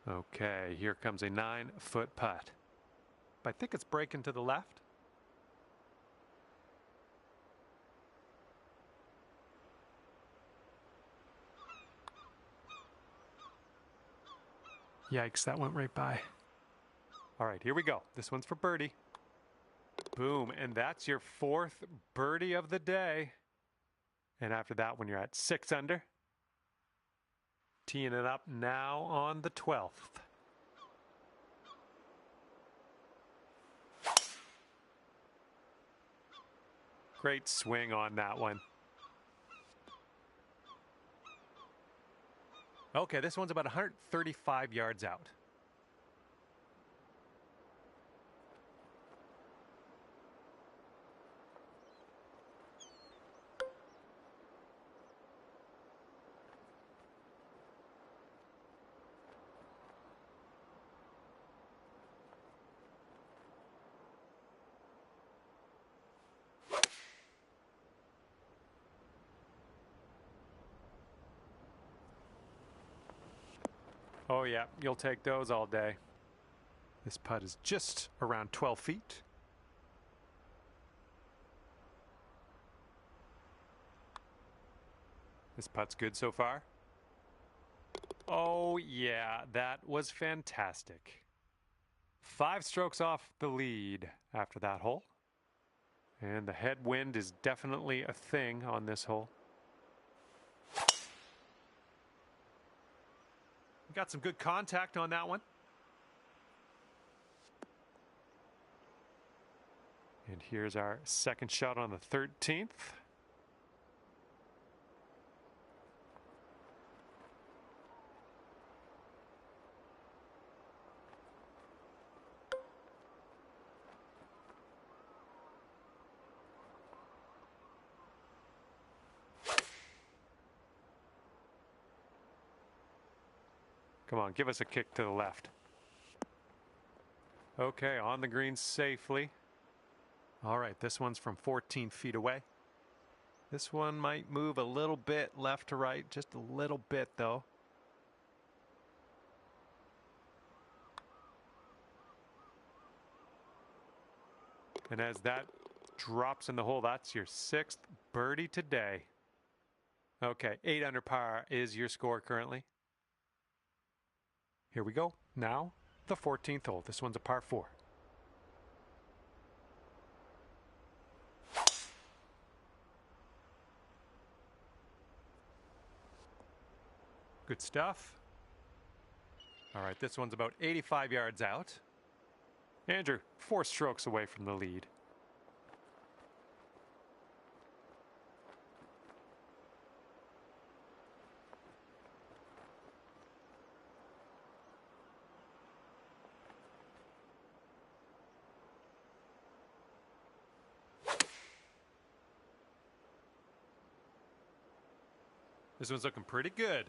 Okay, here comes a 9-foot putt. I think it's breaking to the left. Yikes, that went right by. All right, here we go. This one's for birdie. Boom, and that's your 4th birdie of the day. And after that one, you're at 6 under. Teeing it up now on the 12th. Great swing on that one. Okay, this one's about 135 yards out. Oh yeah, you'll take those all day. This putt is just around 12 feet. This putt's good so far. Oh yeah, that was fantastic. 5 strokes off the lead after that hole. And the headwind is definitely a thing on this hole. Got some good contact on that one. And here's our second shot on the 13th. Come on, give us a kick to the left. Okay, on the green safely. All right, this one's from 14 feet away. This one might move a little bit left to right, just a little bit though. And as that drops in the hole, that's your 6th birdie today. Okay, 8 under par is your score currently. Here we go. Now, the 14th hole. This one's a par 4. Good stuff. All right, this one's about 85 yards out. Andrew, 4 strokes away from the lead. This one's looking pretty good.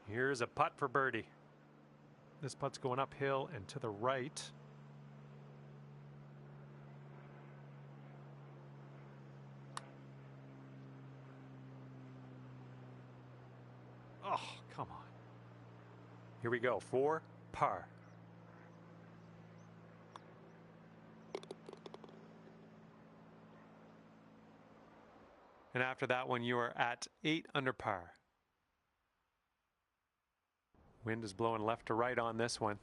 Here's a putt for birdie. This putt's going uphill and to the right. Oh, come on. Here we go, 4 par. And after that one, you are at 8 under par. Wind is blowing left to right on this one.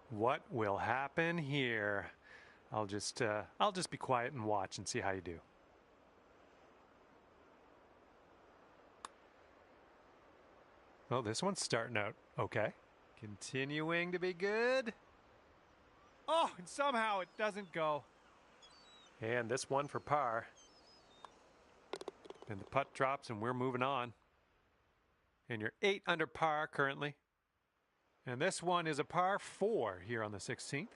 What will happen here? I'll just be quiet and watch and see how you do. Well, this one's starting out okay. Continuing to be good. Oh, and somehow it doesn't go. And this one for par. And the putt drops and we're moving on. And you're 8 under par currently. And this one is a par 4 here on the 16th.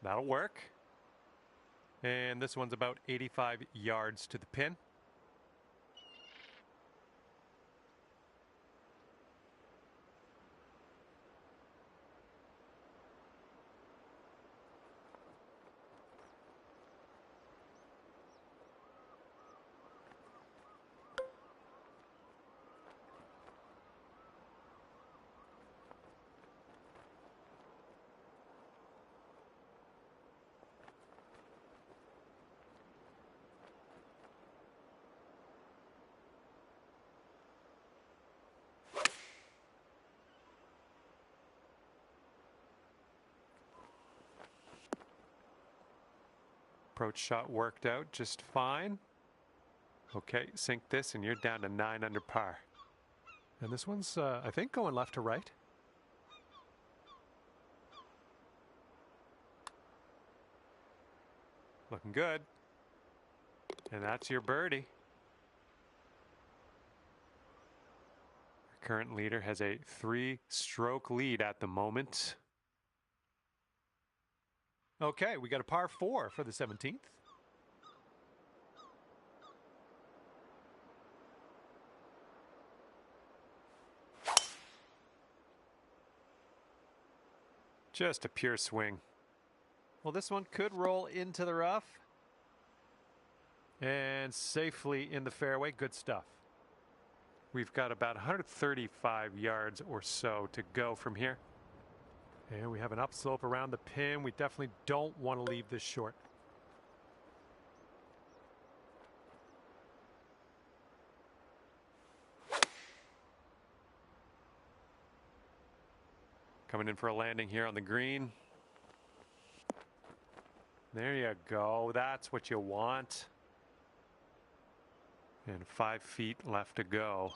That'll work. And this one's about 85 yards to the pin. Approach shot worked out just fine. Okay, sink this and you're down to 9 under par. And this one's, I think, going left to right. Looking good. And that's your birdie. Our current leader has a 3-stroke lead at the moment. Okay, we got a par 4 for the 17th. Just a pure swing. Well, this one could roll into the rough. And safely in the fairway. Good stuff. We've got about 135 yards or so to go from here. And we have an upslope around the pin. We definitely don't want to leave this short. Coming in for a landing here on the green. There you go. That's what you want. And 5 feet left to go.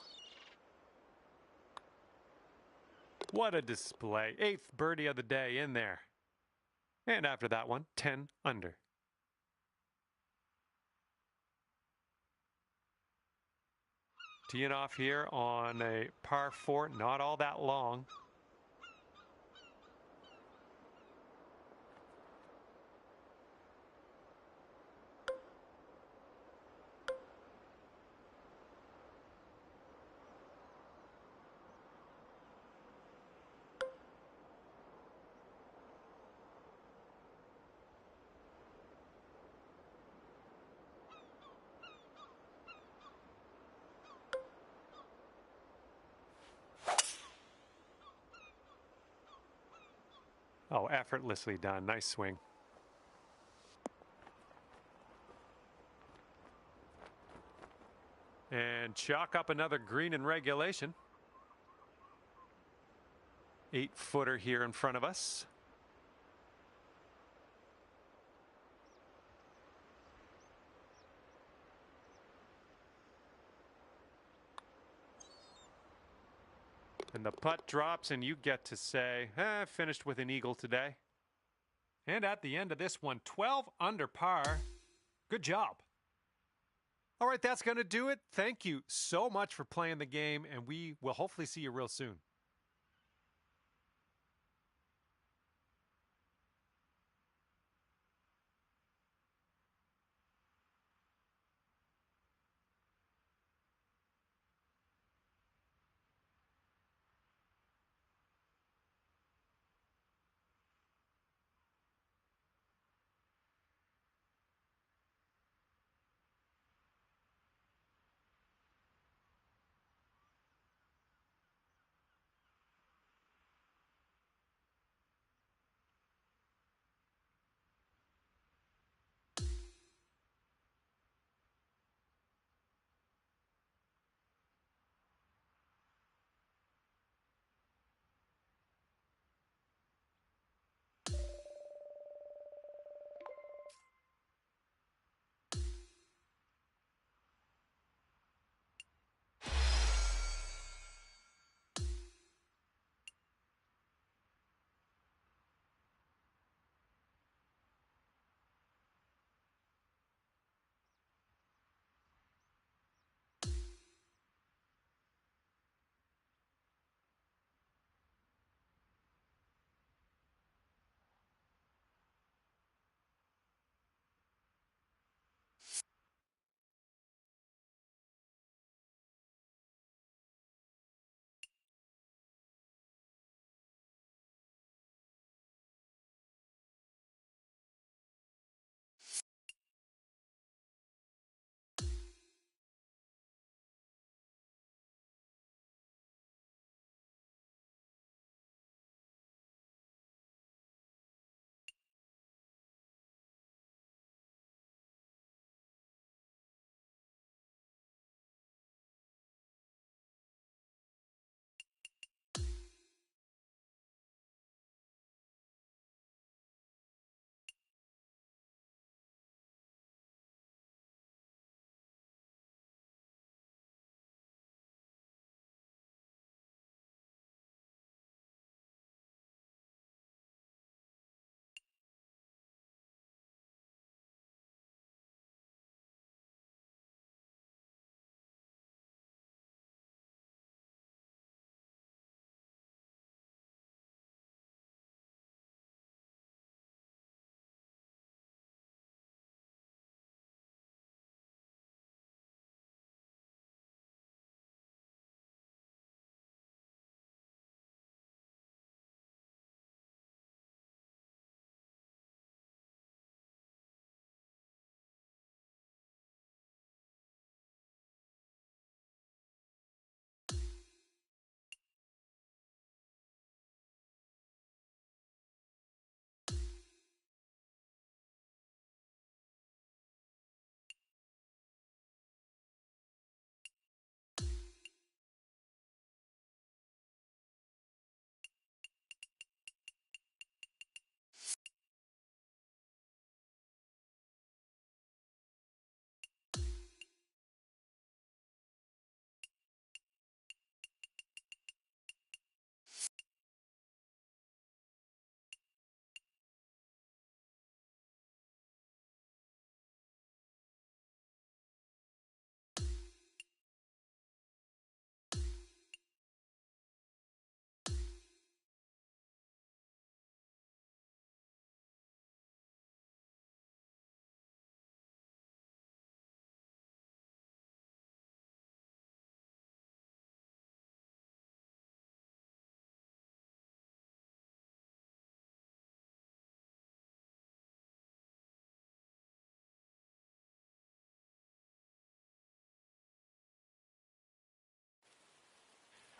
What a display. 8th birdie of the day in there. And after that one, 10 under. Teeing off here on a par 4, not all that long. Oh, effortlessly done. Nice swing. And chalk up another green in regulation. 8-footer here in front of us. And the putt drops and you get to say, finished with an eagle today. And at the end of this one, 12 under par. Good job. All right, that's going to do it. Thank you so much for playing the game, and we will hopefully see you real soon.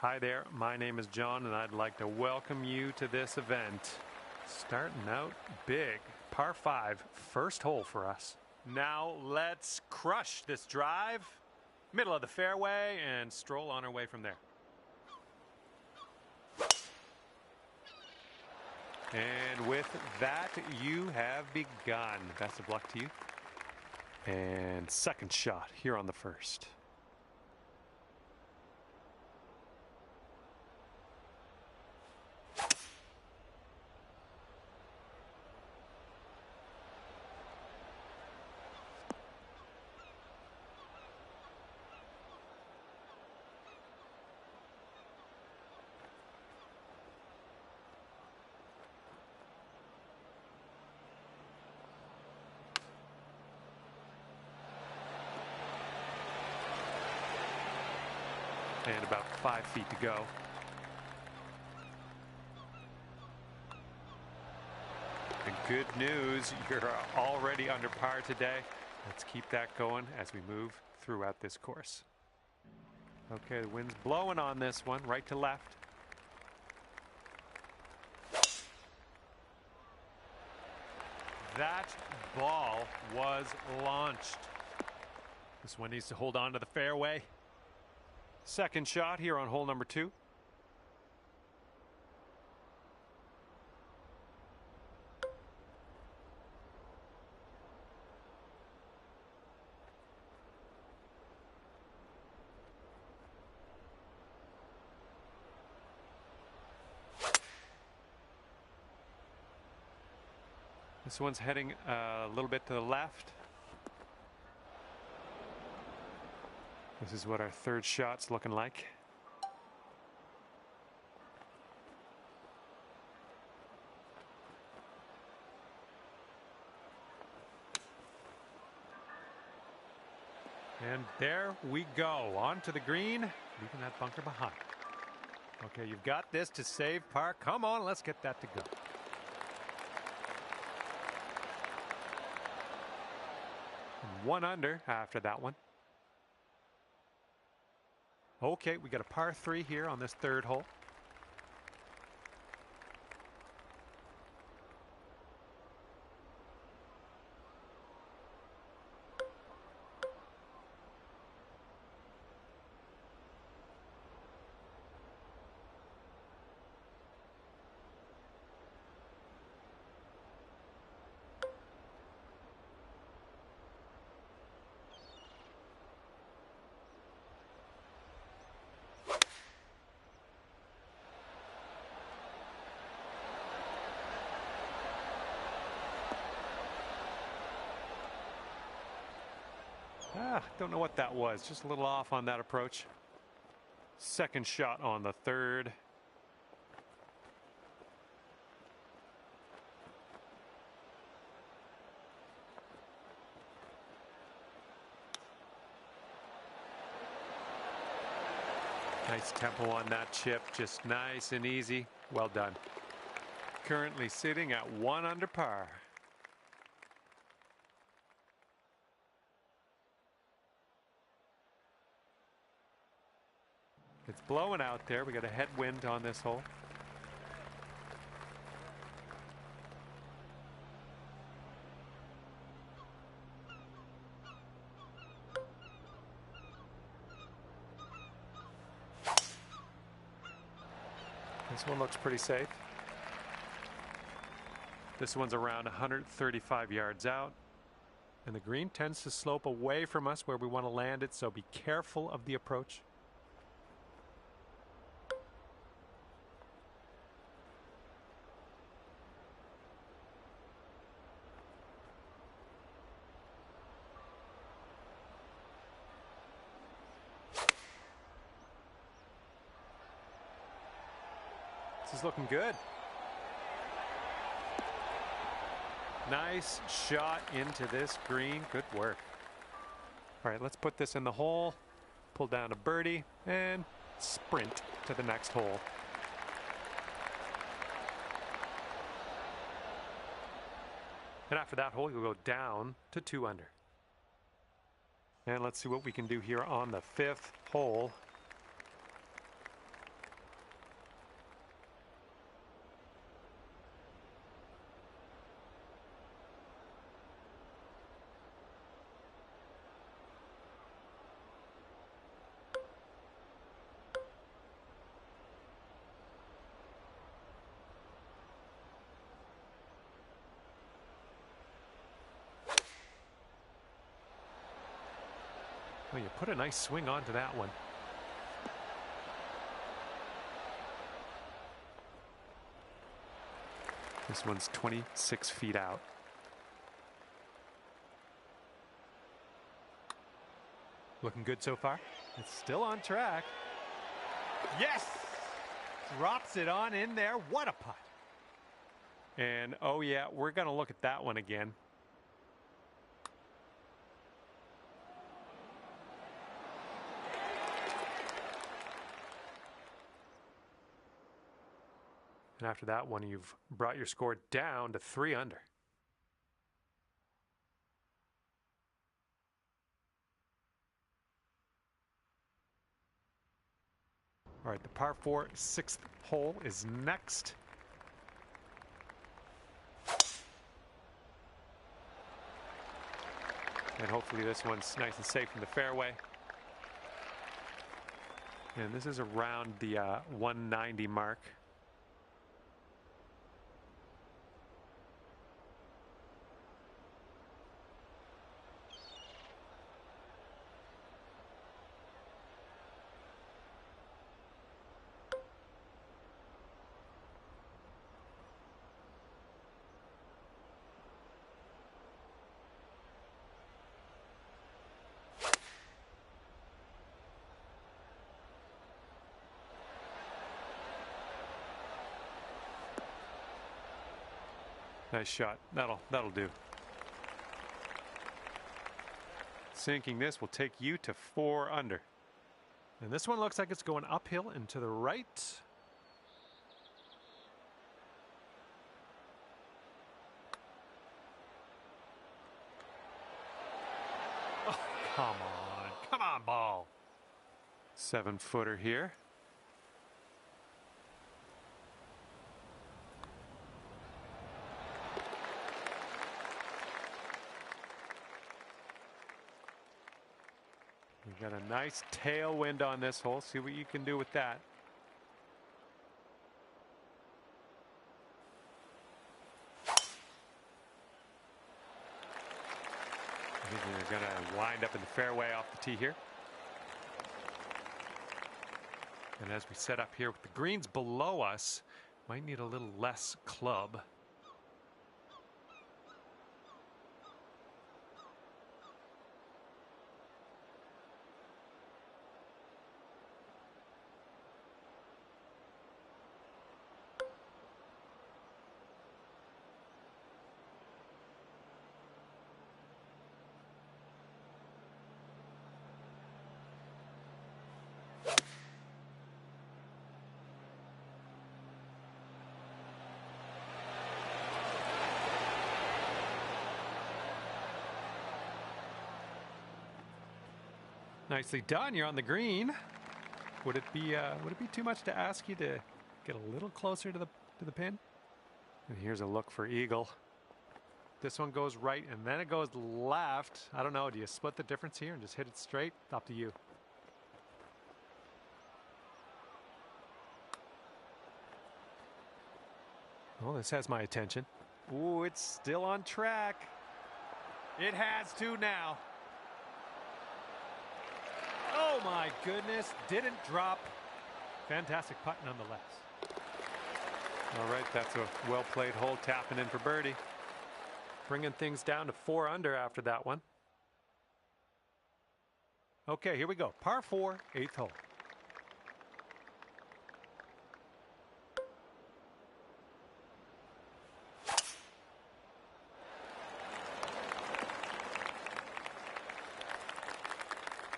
Hi there, my name is John and I'd like to welcome you to this event. Starting out big, par 5, first hole for us. Now let's crush this drive, middle of the fairway, and stroll on our way from there. And with that, you have begun. Best of luck to you. And second shot here on the first. And about 5 feet to go. And good news, you're already under par today. Let's keep that going as we move throughout this course. Okay, the wind's blowing on this one, right to left. That ball was launched. This one needs to hold on to the fairway. Second shot here on hole number 2. This one's heading a little bit to the left. This is what our third shot's looking like. And there we go, onto the green, leaving that bunker behind. Okay, you've got this to save par. Come on, let's get that to go. And 1 under after that one. Okay, we got a par 3 here on this third hole. Don't know what that was. Just a little off on that approach. Second shot on the third. Nice tempo on that chip. Just nice and easy. Well done. Currently sitting at 1 under par. It's blowing out there. We got a headwind on this hole. This one looks pretty safe. This one's around 135 yards out. And the green tends to slope away from us where we want to land it, so be careful of the approach. This is looking good. Nice shot into this green. Good work. All right, let's put this in the hole, pull down a birdie, and sprint to the next hole. And after that hole, you'll go down to 2 under. And let's see what we can do here on the 5th hole. Oh, you put a nice swing onto that one. This one's 26 feet out. Looking good so far. It's still on track. Yes! Drops it on in there. What a putt. And oh yeah, we're going to look at that one again. And after that one, you've brought your score down to 3 under. All right, the par 4 6th hole is next. And hopefully this one's nice and safe in the fairway. And this is around the 190 mark. Nice shot. That'll do. Sinking this will take you to 4 under. And this one looks like it's going uphill and to the right. Oh, come on. Come on, ball. 7-footer here. You got a nice tailwind on this hole. See what you can do with that. I think we're going to wind up in the fairway off the tee here. And as we set up here with the greens below us, might need a little less club. Nicely done. You're on the green. Would it be too much to ask you to get a little closer to the pin? And here's a look for eagle. This one goes right and then it goes left. I don't know. Do you split the difference here and just hit it straight? It's up to you. Well, this has my attention. Ooh, it's still on track. It has to now. Oh my goodness, didn't drop. Fantastic putt nonetheless. All right, that's a well-played hole, tapping in for birdie. Bringing things down to 4 under after that one. Okay, here we go. Par 4, 8th hole.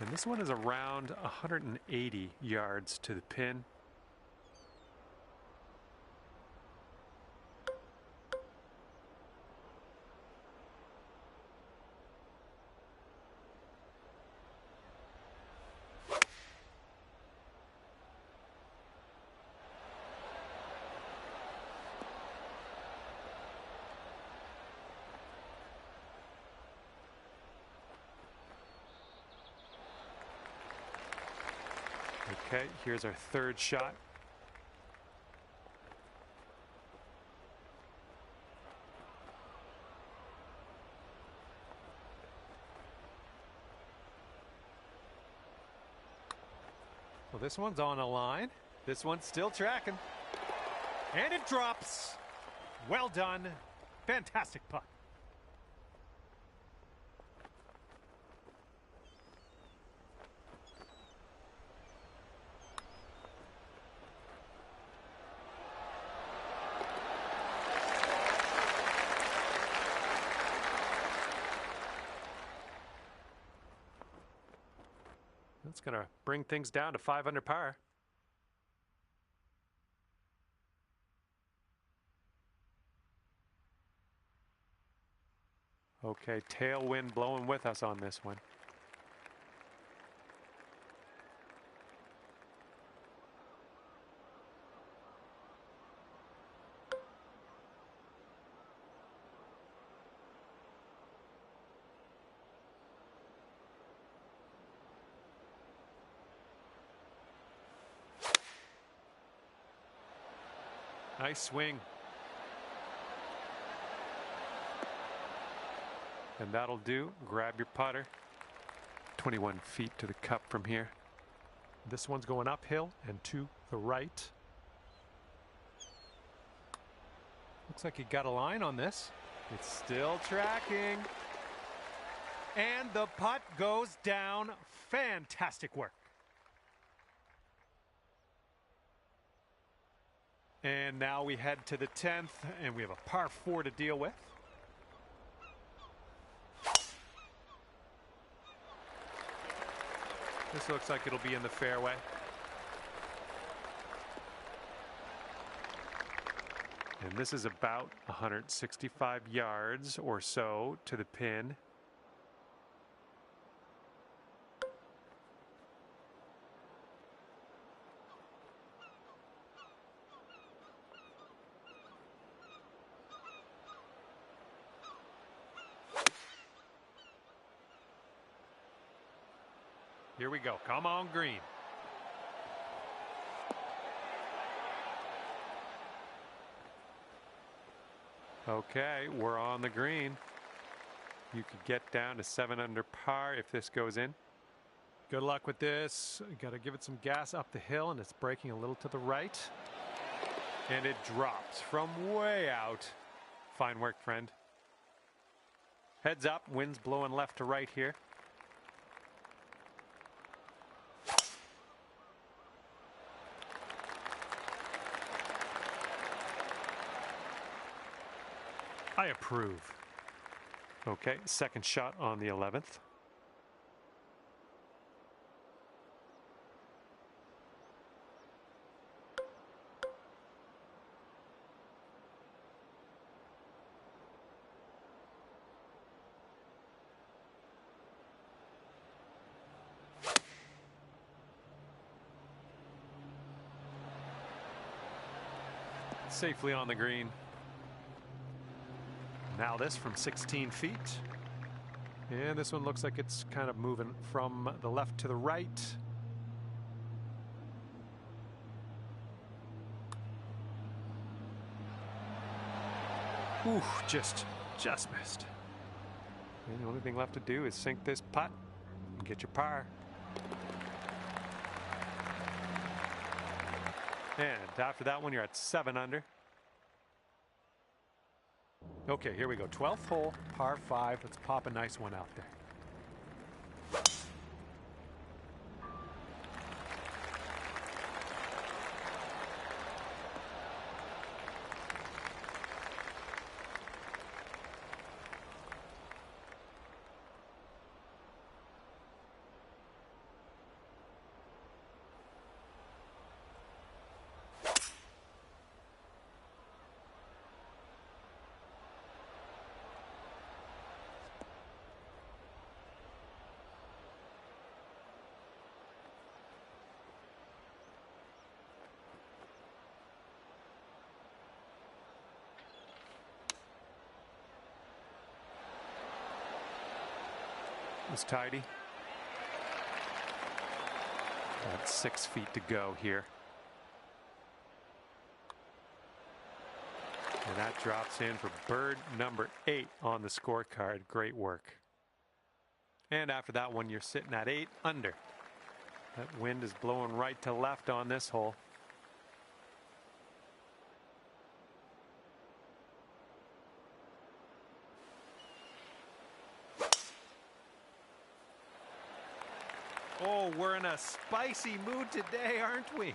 And this one is around 180 yards to the pin. Okay, here's our 3rd shot. Well, this one's on a line. This one's still tracking. And it drops. Well done. Fantastic putt. That's going to bring things down to 5 under par. Okay, tailwind blowing with us on this one. Nice swing. And that'll do. Grab your putter. 21 feet to the cup from here. This one's going uphill and to the right. Looks like he got a line on this. It's still tracking. And the putt goes down. Fantastic work. And now we head to the 10th, and we have a par 4 to deal with. This looks like it'll be in the fairway. And this is about 165 yards or so to the pin. Here we go. Come on, green. Okay, we're on the green. You could get down to 7 under par if this goes in. Good luck with this. Got to give it some gas up the hill, and it's breaking a little to the right. And it drops from way out. Fine work, friend. Heads up, wind's blowing left to right here. I approve. Okay, second shot on the 11th. Safely on the green. Now this from 16 feet. And this one looks like it's kind of moving from the left to the right. Ooh, just missed. And the only thing left to do is sink this putt and get your par. And after that one, you're at 7 under. Okay, here we go. 12th hole, par 5. Let's pop a nice one out there. Was tidy. Got 6 feet to go here. And that drops in for bird number 8 on the scorecard. Great work. And after that one, you're sitting at 8 under. That wind is blowing right to left on this hole. Oh, we're in a spicy mood today, aren't we?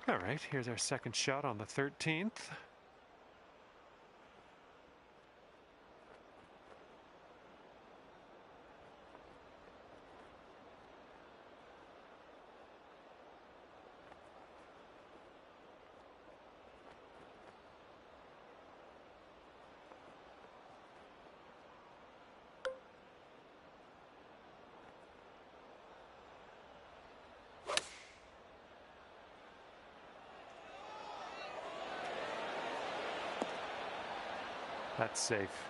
All right, here's our second shot on the 13th. That's safe.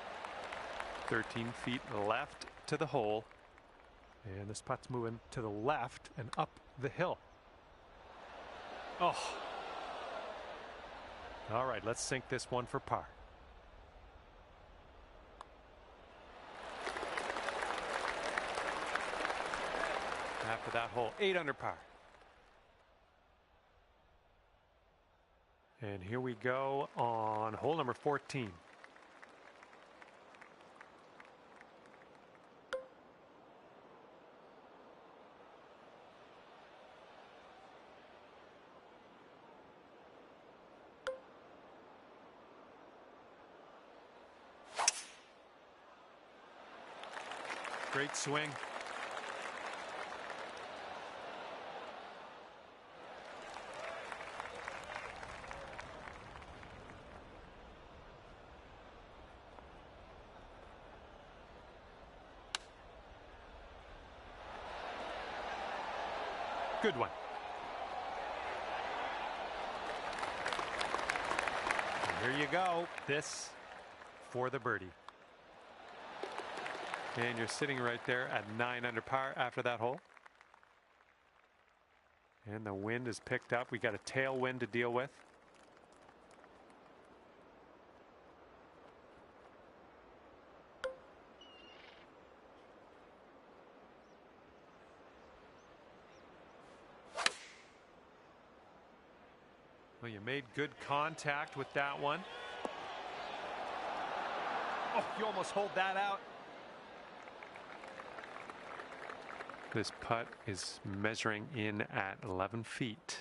13 feet left to the hole. And this putt's moving to the left and up the hill. Oh. All right, let's sink this one for par. After that hole, 8 under par. And here we go on hole number 14. Great swing. Good one. And here you go. This for the birdie. And you're sitting right there at 9 under par after that hole. And the wind is picked up. We got a tailwind to deal with. Well, you made good contact with that one. Oh, you almost hold that out. This putt is measuring in at 11 feet.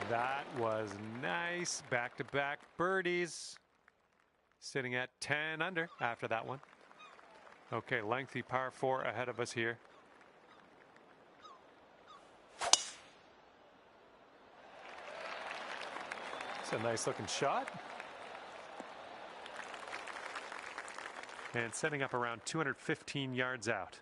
That was nice. Back-to-back birdies. Sitting at 10 under after that one. Okay, lengthy par 4 ahead of us here. It's a nice looking shot. And setting up around 215 yards out.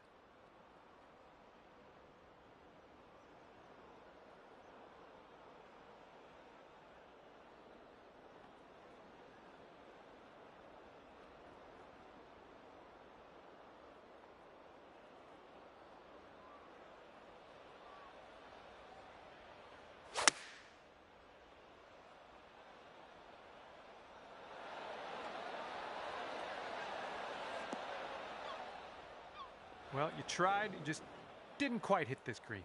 Well, you tried, you just didn't quite hit this green.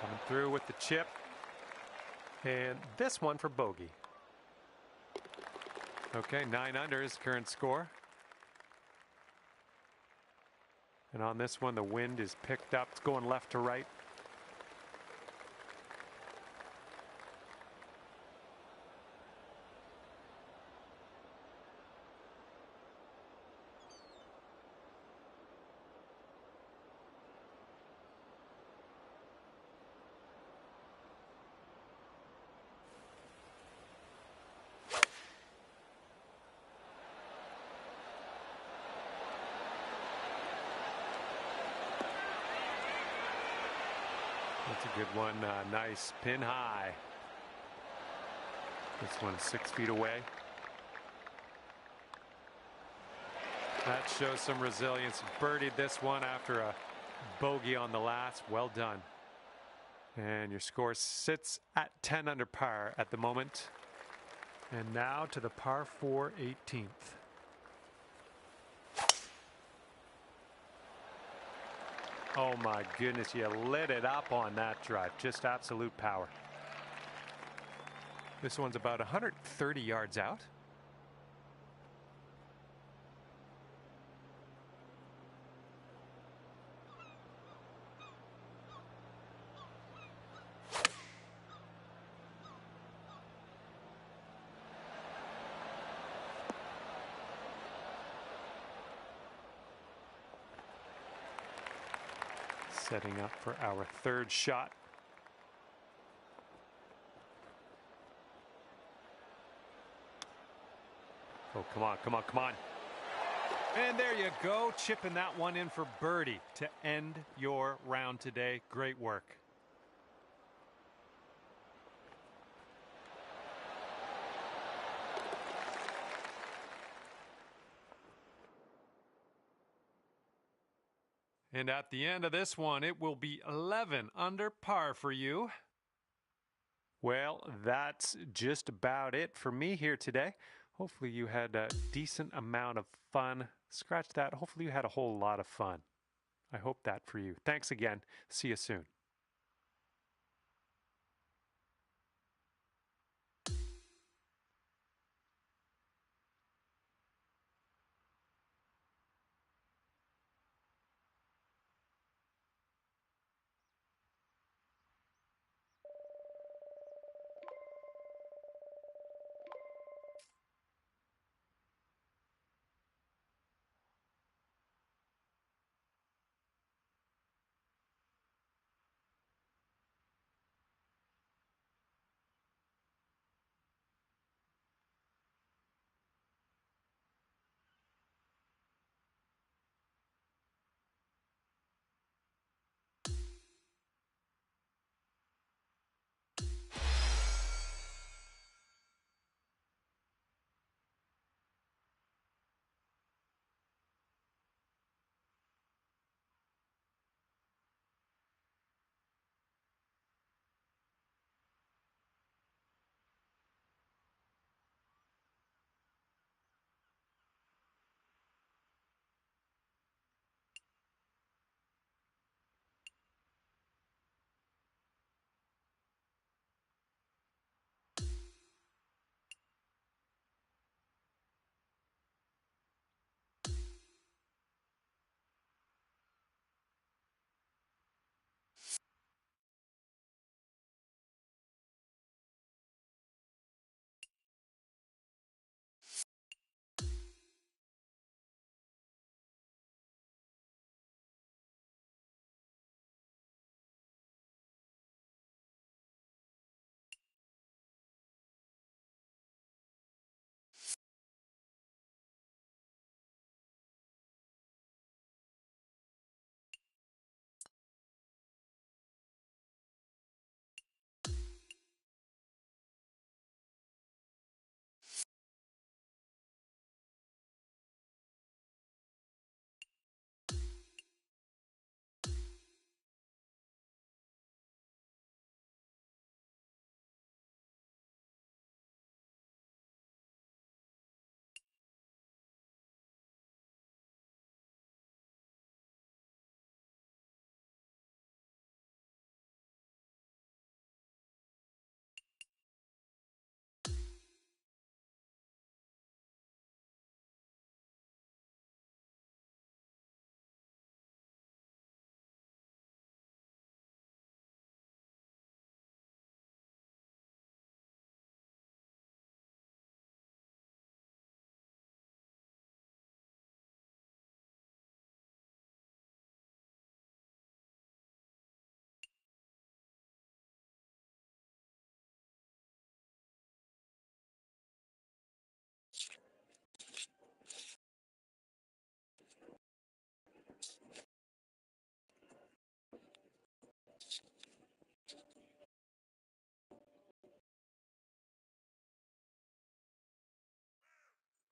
Coming through with the chip. And this one for bogey. Okay, 9 under is current score. And on this one, the wind is picked up. It's going left to right. good one. Nice pin high. This one's 6 feet away. That shows some resilience. Birdied this one after a bogey on the last. Well done. And your score sits at 10 under par at the moment. And now to the par 4 18th. Oh my goodness, you lit it up on that drive. Just absolute power. This one's about 130 yards out. Setting up for our third shot. Oh, come on, come on, come on. And there you go, chipping that one in for birdie to end your round today. Great work. And at the end of this one, it will be 11 under par for you. Well, that's just about it for me here today. Hopefully you had a decent amount of fun. Scratch that. Hopefully you had a whole lot of fun. I hope that for you. Thanks again. See you soon.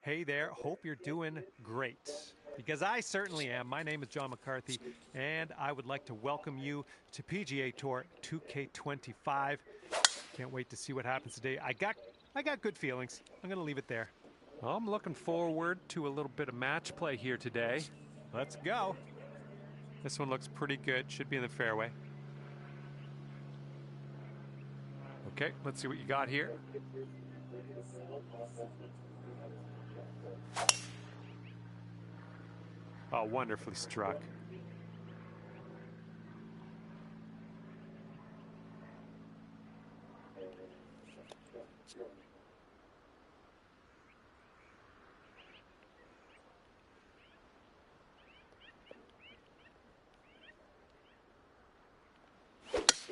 Hey there, hope you're doing great. Because I certainly am. My name is John McCarthy, and I would like to welcome you to PGA Tour 2k25. Can't wait to see what happens today. I got good feelings. I'm going to leave it there. Well, I'm looking forward to a little bit of match play here today. Let's go. This one looks pretty good. Should be in the fairway. Okay, let's see what you got here. Oh, wonderfully struck.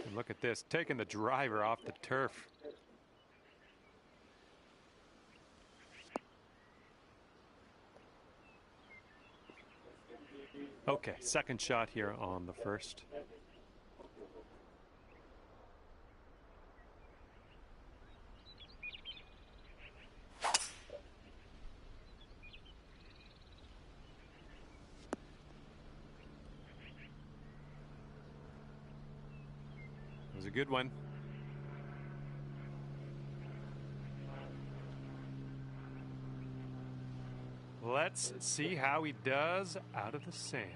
And look at this, taking the driver off the turf. Okay, second shot here on the first. It was a good one. Let's see how he does out of the sand.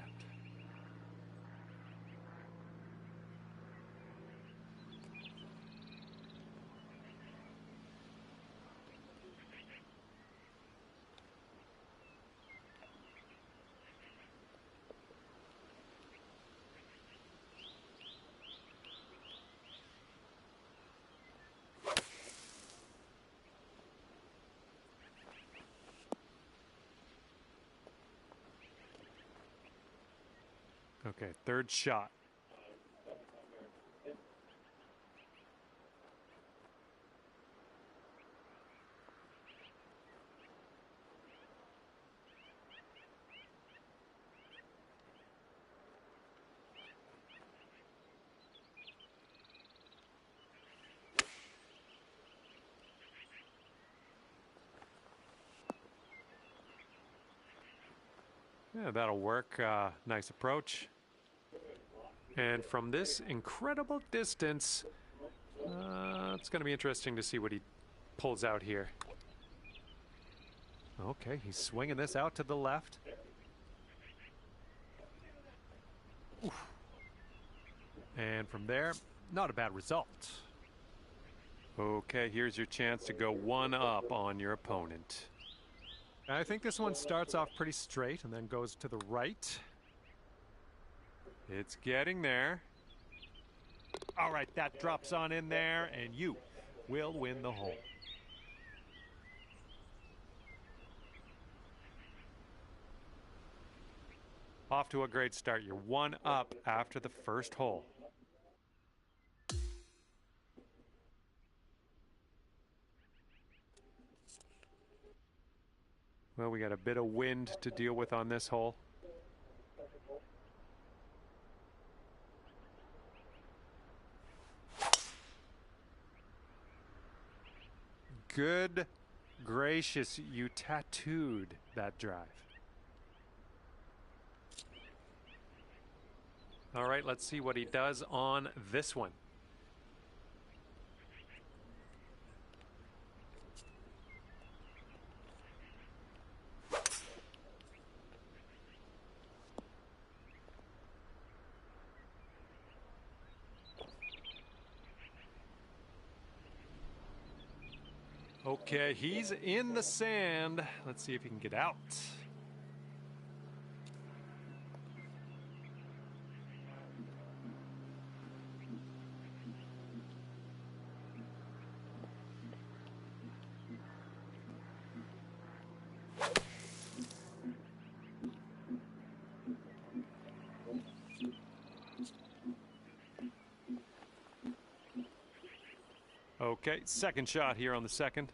Okay, third shot. Yeah, that'll work. Nice approach. And from this incredible distance, it's going to be interesting to see what he pulls out here. Okay, he's swinging this out to the left. Oof. And from there, not a bad result. Okay, here's your chance to go one up on your opponent. I think this one starts off pretty straight and then goes to the right. It's getting there. All right, that drops on in there, and you will win the hole. Off to a great start. You're one up after the first hole. Well, we got a bit of wind to deal with on this hole. Good gracious, you tattooed that drive. All right, let's see what he does on this one. Okay, he's in the sand. Let's see if he can get out. Okay, second shot here on the second.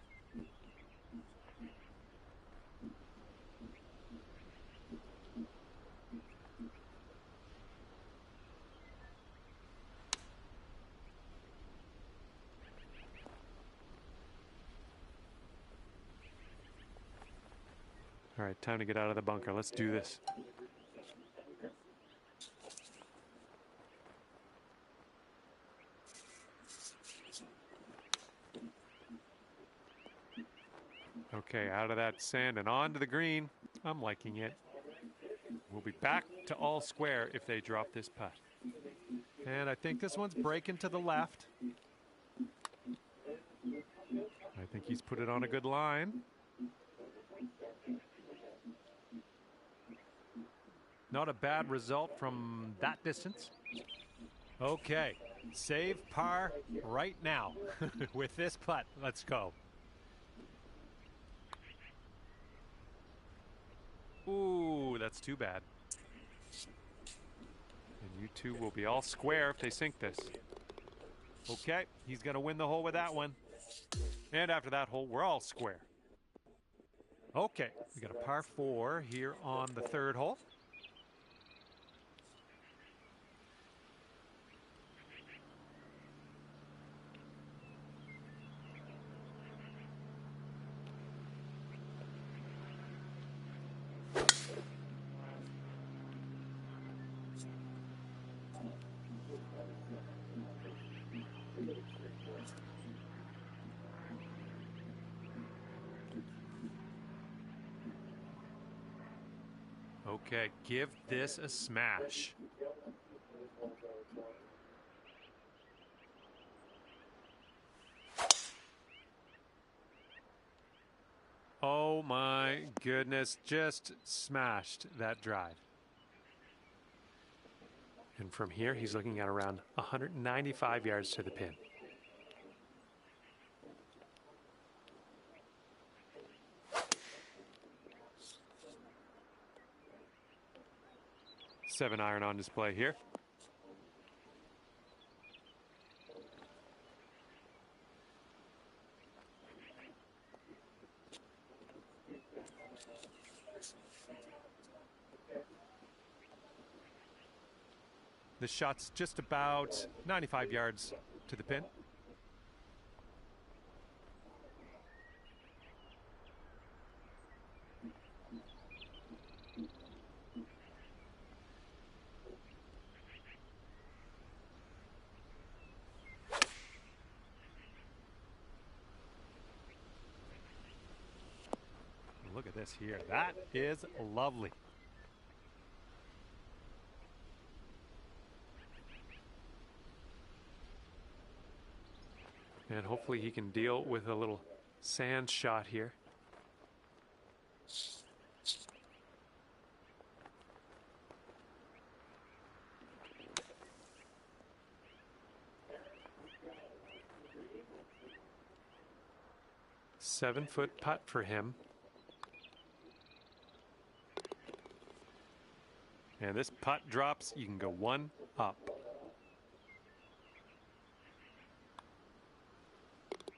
All right, time to get out of the bunker. Let's do this. Okay, out of that sand and onto the green. I'm liking it. We'll be back to all square if they drop this putt. And I think this one's breaking to the left. I think he's put it on a good line. Not a bad result from that distance. Okay, save par right now with this putt. Let's go. Ooh, that's too bad. And you two will be all square if they sink this. Okay, he's going to win the hole with that one. And after that hole, we're all square. Okay, we got a par 4 here on the third hole. Okay, give this a smash. Oh my goodness, just smashed that drive. And from here, he's looking at around 195 yards to the pin. Seven iron on display here. The shot's just about 95 yards to the pin. Look at this here. That is lovely. And hopefully he can deal with a little sand shot here. Seven-foot putt for him. And this putt drops, you can go one up.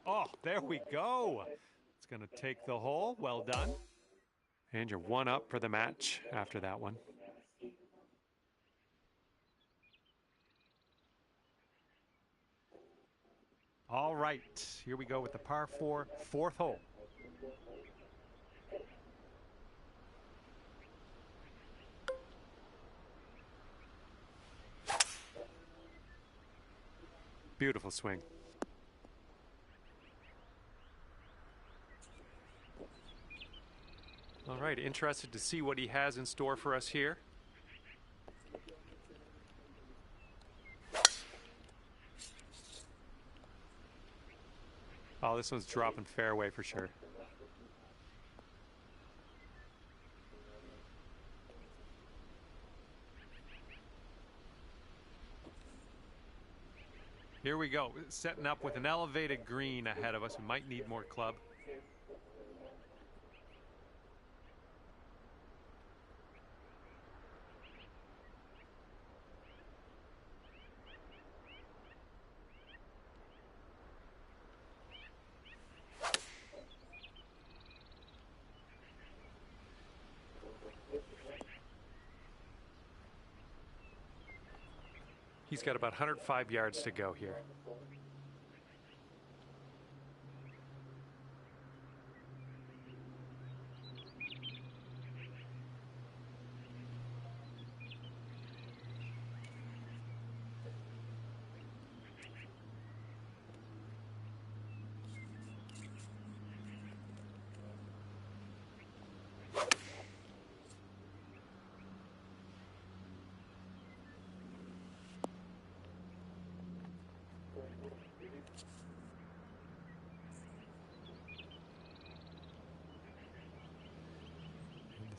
Oh, there we go. It's going to take the hole. Well done. And you're one up for the match after that one. All right, here we go with the par 4, fourth hole. Beautiful swing. All right, interested to see what he has in store for us here. Oh, this one's dropping fairway for sure. Here we go, setting up with an elevated green ahead of us. We might need more club. He's got about 105 yards to go here.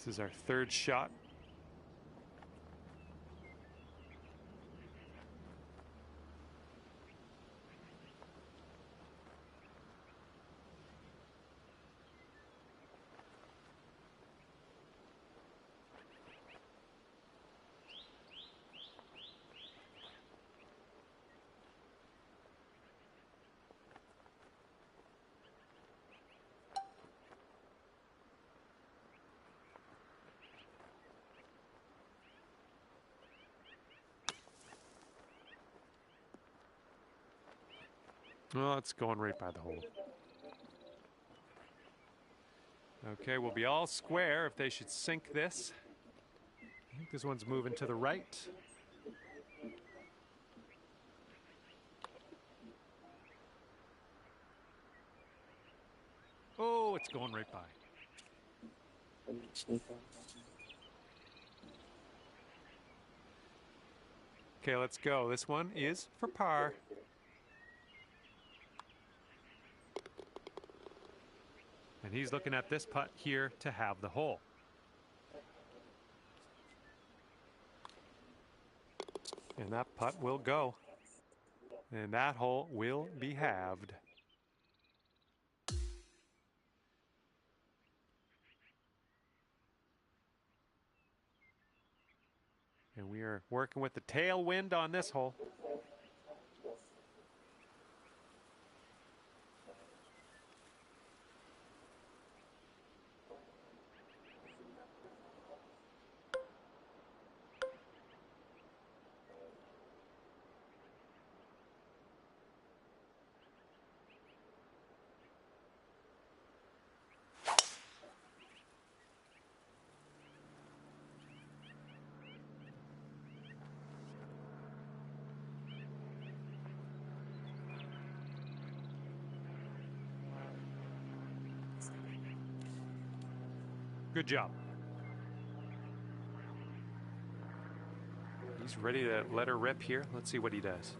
This is our third shot. Well, it's going right by the hole. Okay, we'll be all square if they should sink this. I think this one's moving to the right. Oh, it's going right by. Okay, let's go. This one is for par. And he's looking at this putt here to have the hole. And that putt will go. And that hole will be halved. And we are working with the tailwind on this hole. Good job. He's ready to let her rip here. Let's see what he does.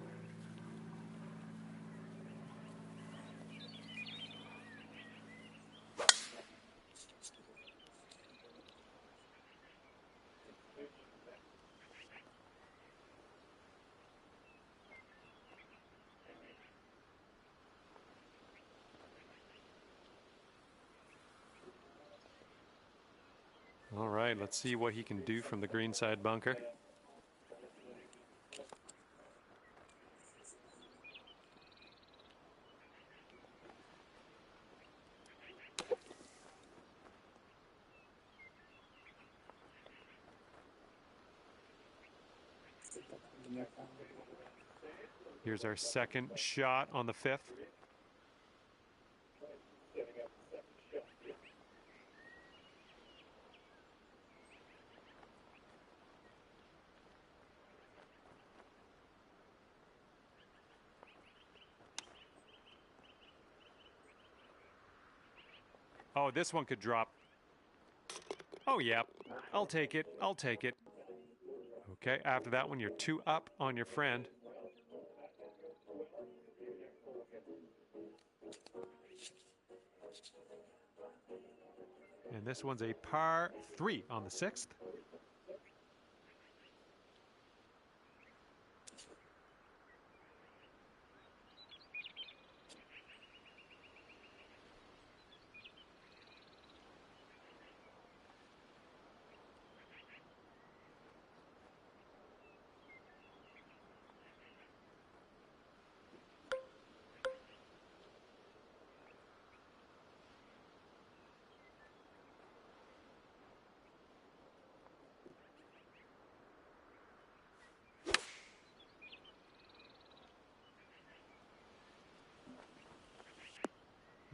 All right, let's see what he can do from the greenside bunker. Here's our second shot on the fifth. Oh, this one could drop. Oh, yeah. I'll take it. I'll take it. Okay, after that one, you're 2 up on your friend. And this one's a par 3 on the 6th.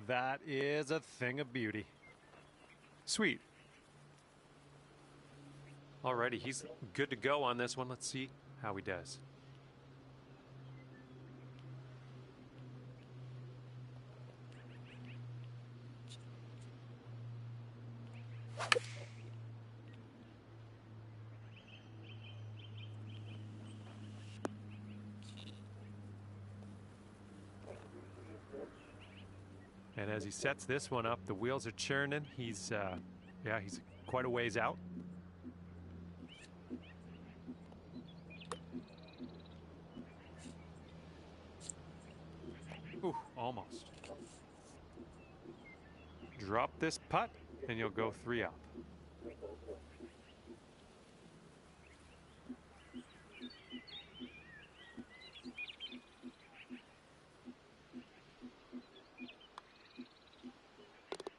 That is a thing of beauty. Sweet. Alrighty, he's good to go on this one. Let's see how he does. And as he sets this one up, the wheels are churning. He's quite a ways out. Ooh, almost. Drop this putt, and you'll go 3 up.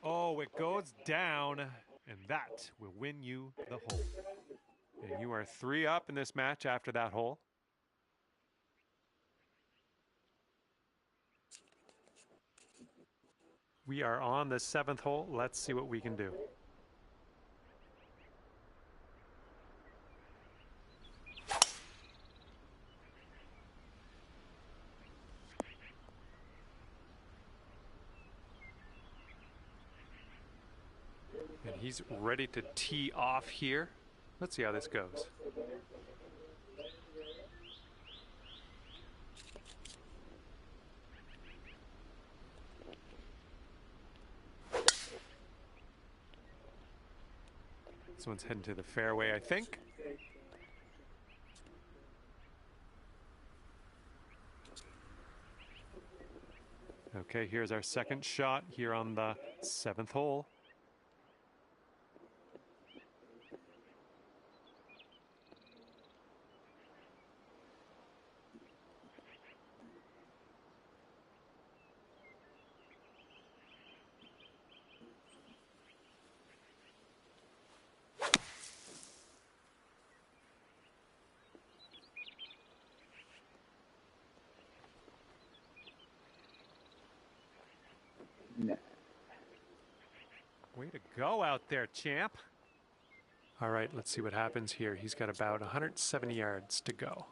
Oh, it goes down, and that will win you the hole. And you are 3 up in this match after that hole. We are on the 7th hole. Let's see what we can do. And he's ready to tee off here. Let's see how this goes. This one's heading to the fairway, I think. Okay, here's our second shot here on the 7th hole. Way to go out there, champ. All right, let's see what happens here. He's got about 170 yards to go.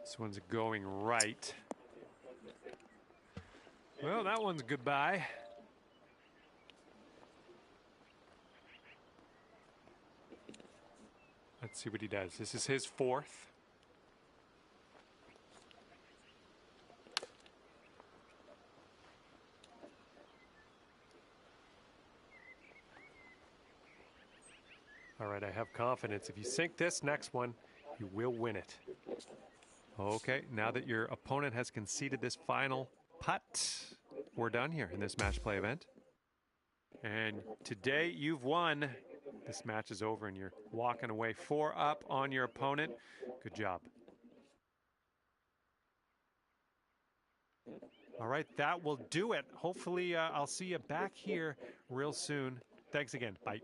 This one's going right. Well, that one's goodbye. Let's see what he does. This is his 4th. All right, I have confidence. If you sink this next one, you will win it. Okay, now that your opponent has conceded this final putt, we're done here in this match play event. And today you've won. This match is over and you're walking away 4 up on your opponent. Good job. All right, that will do it. Hopefully I'll see you back here real soon. Thanks again. Bye.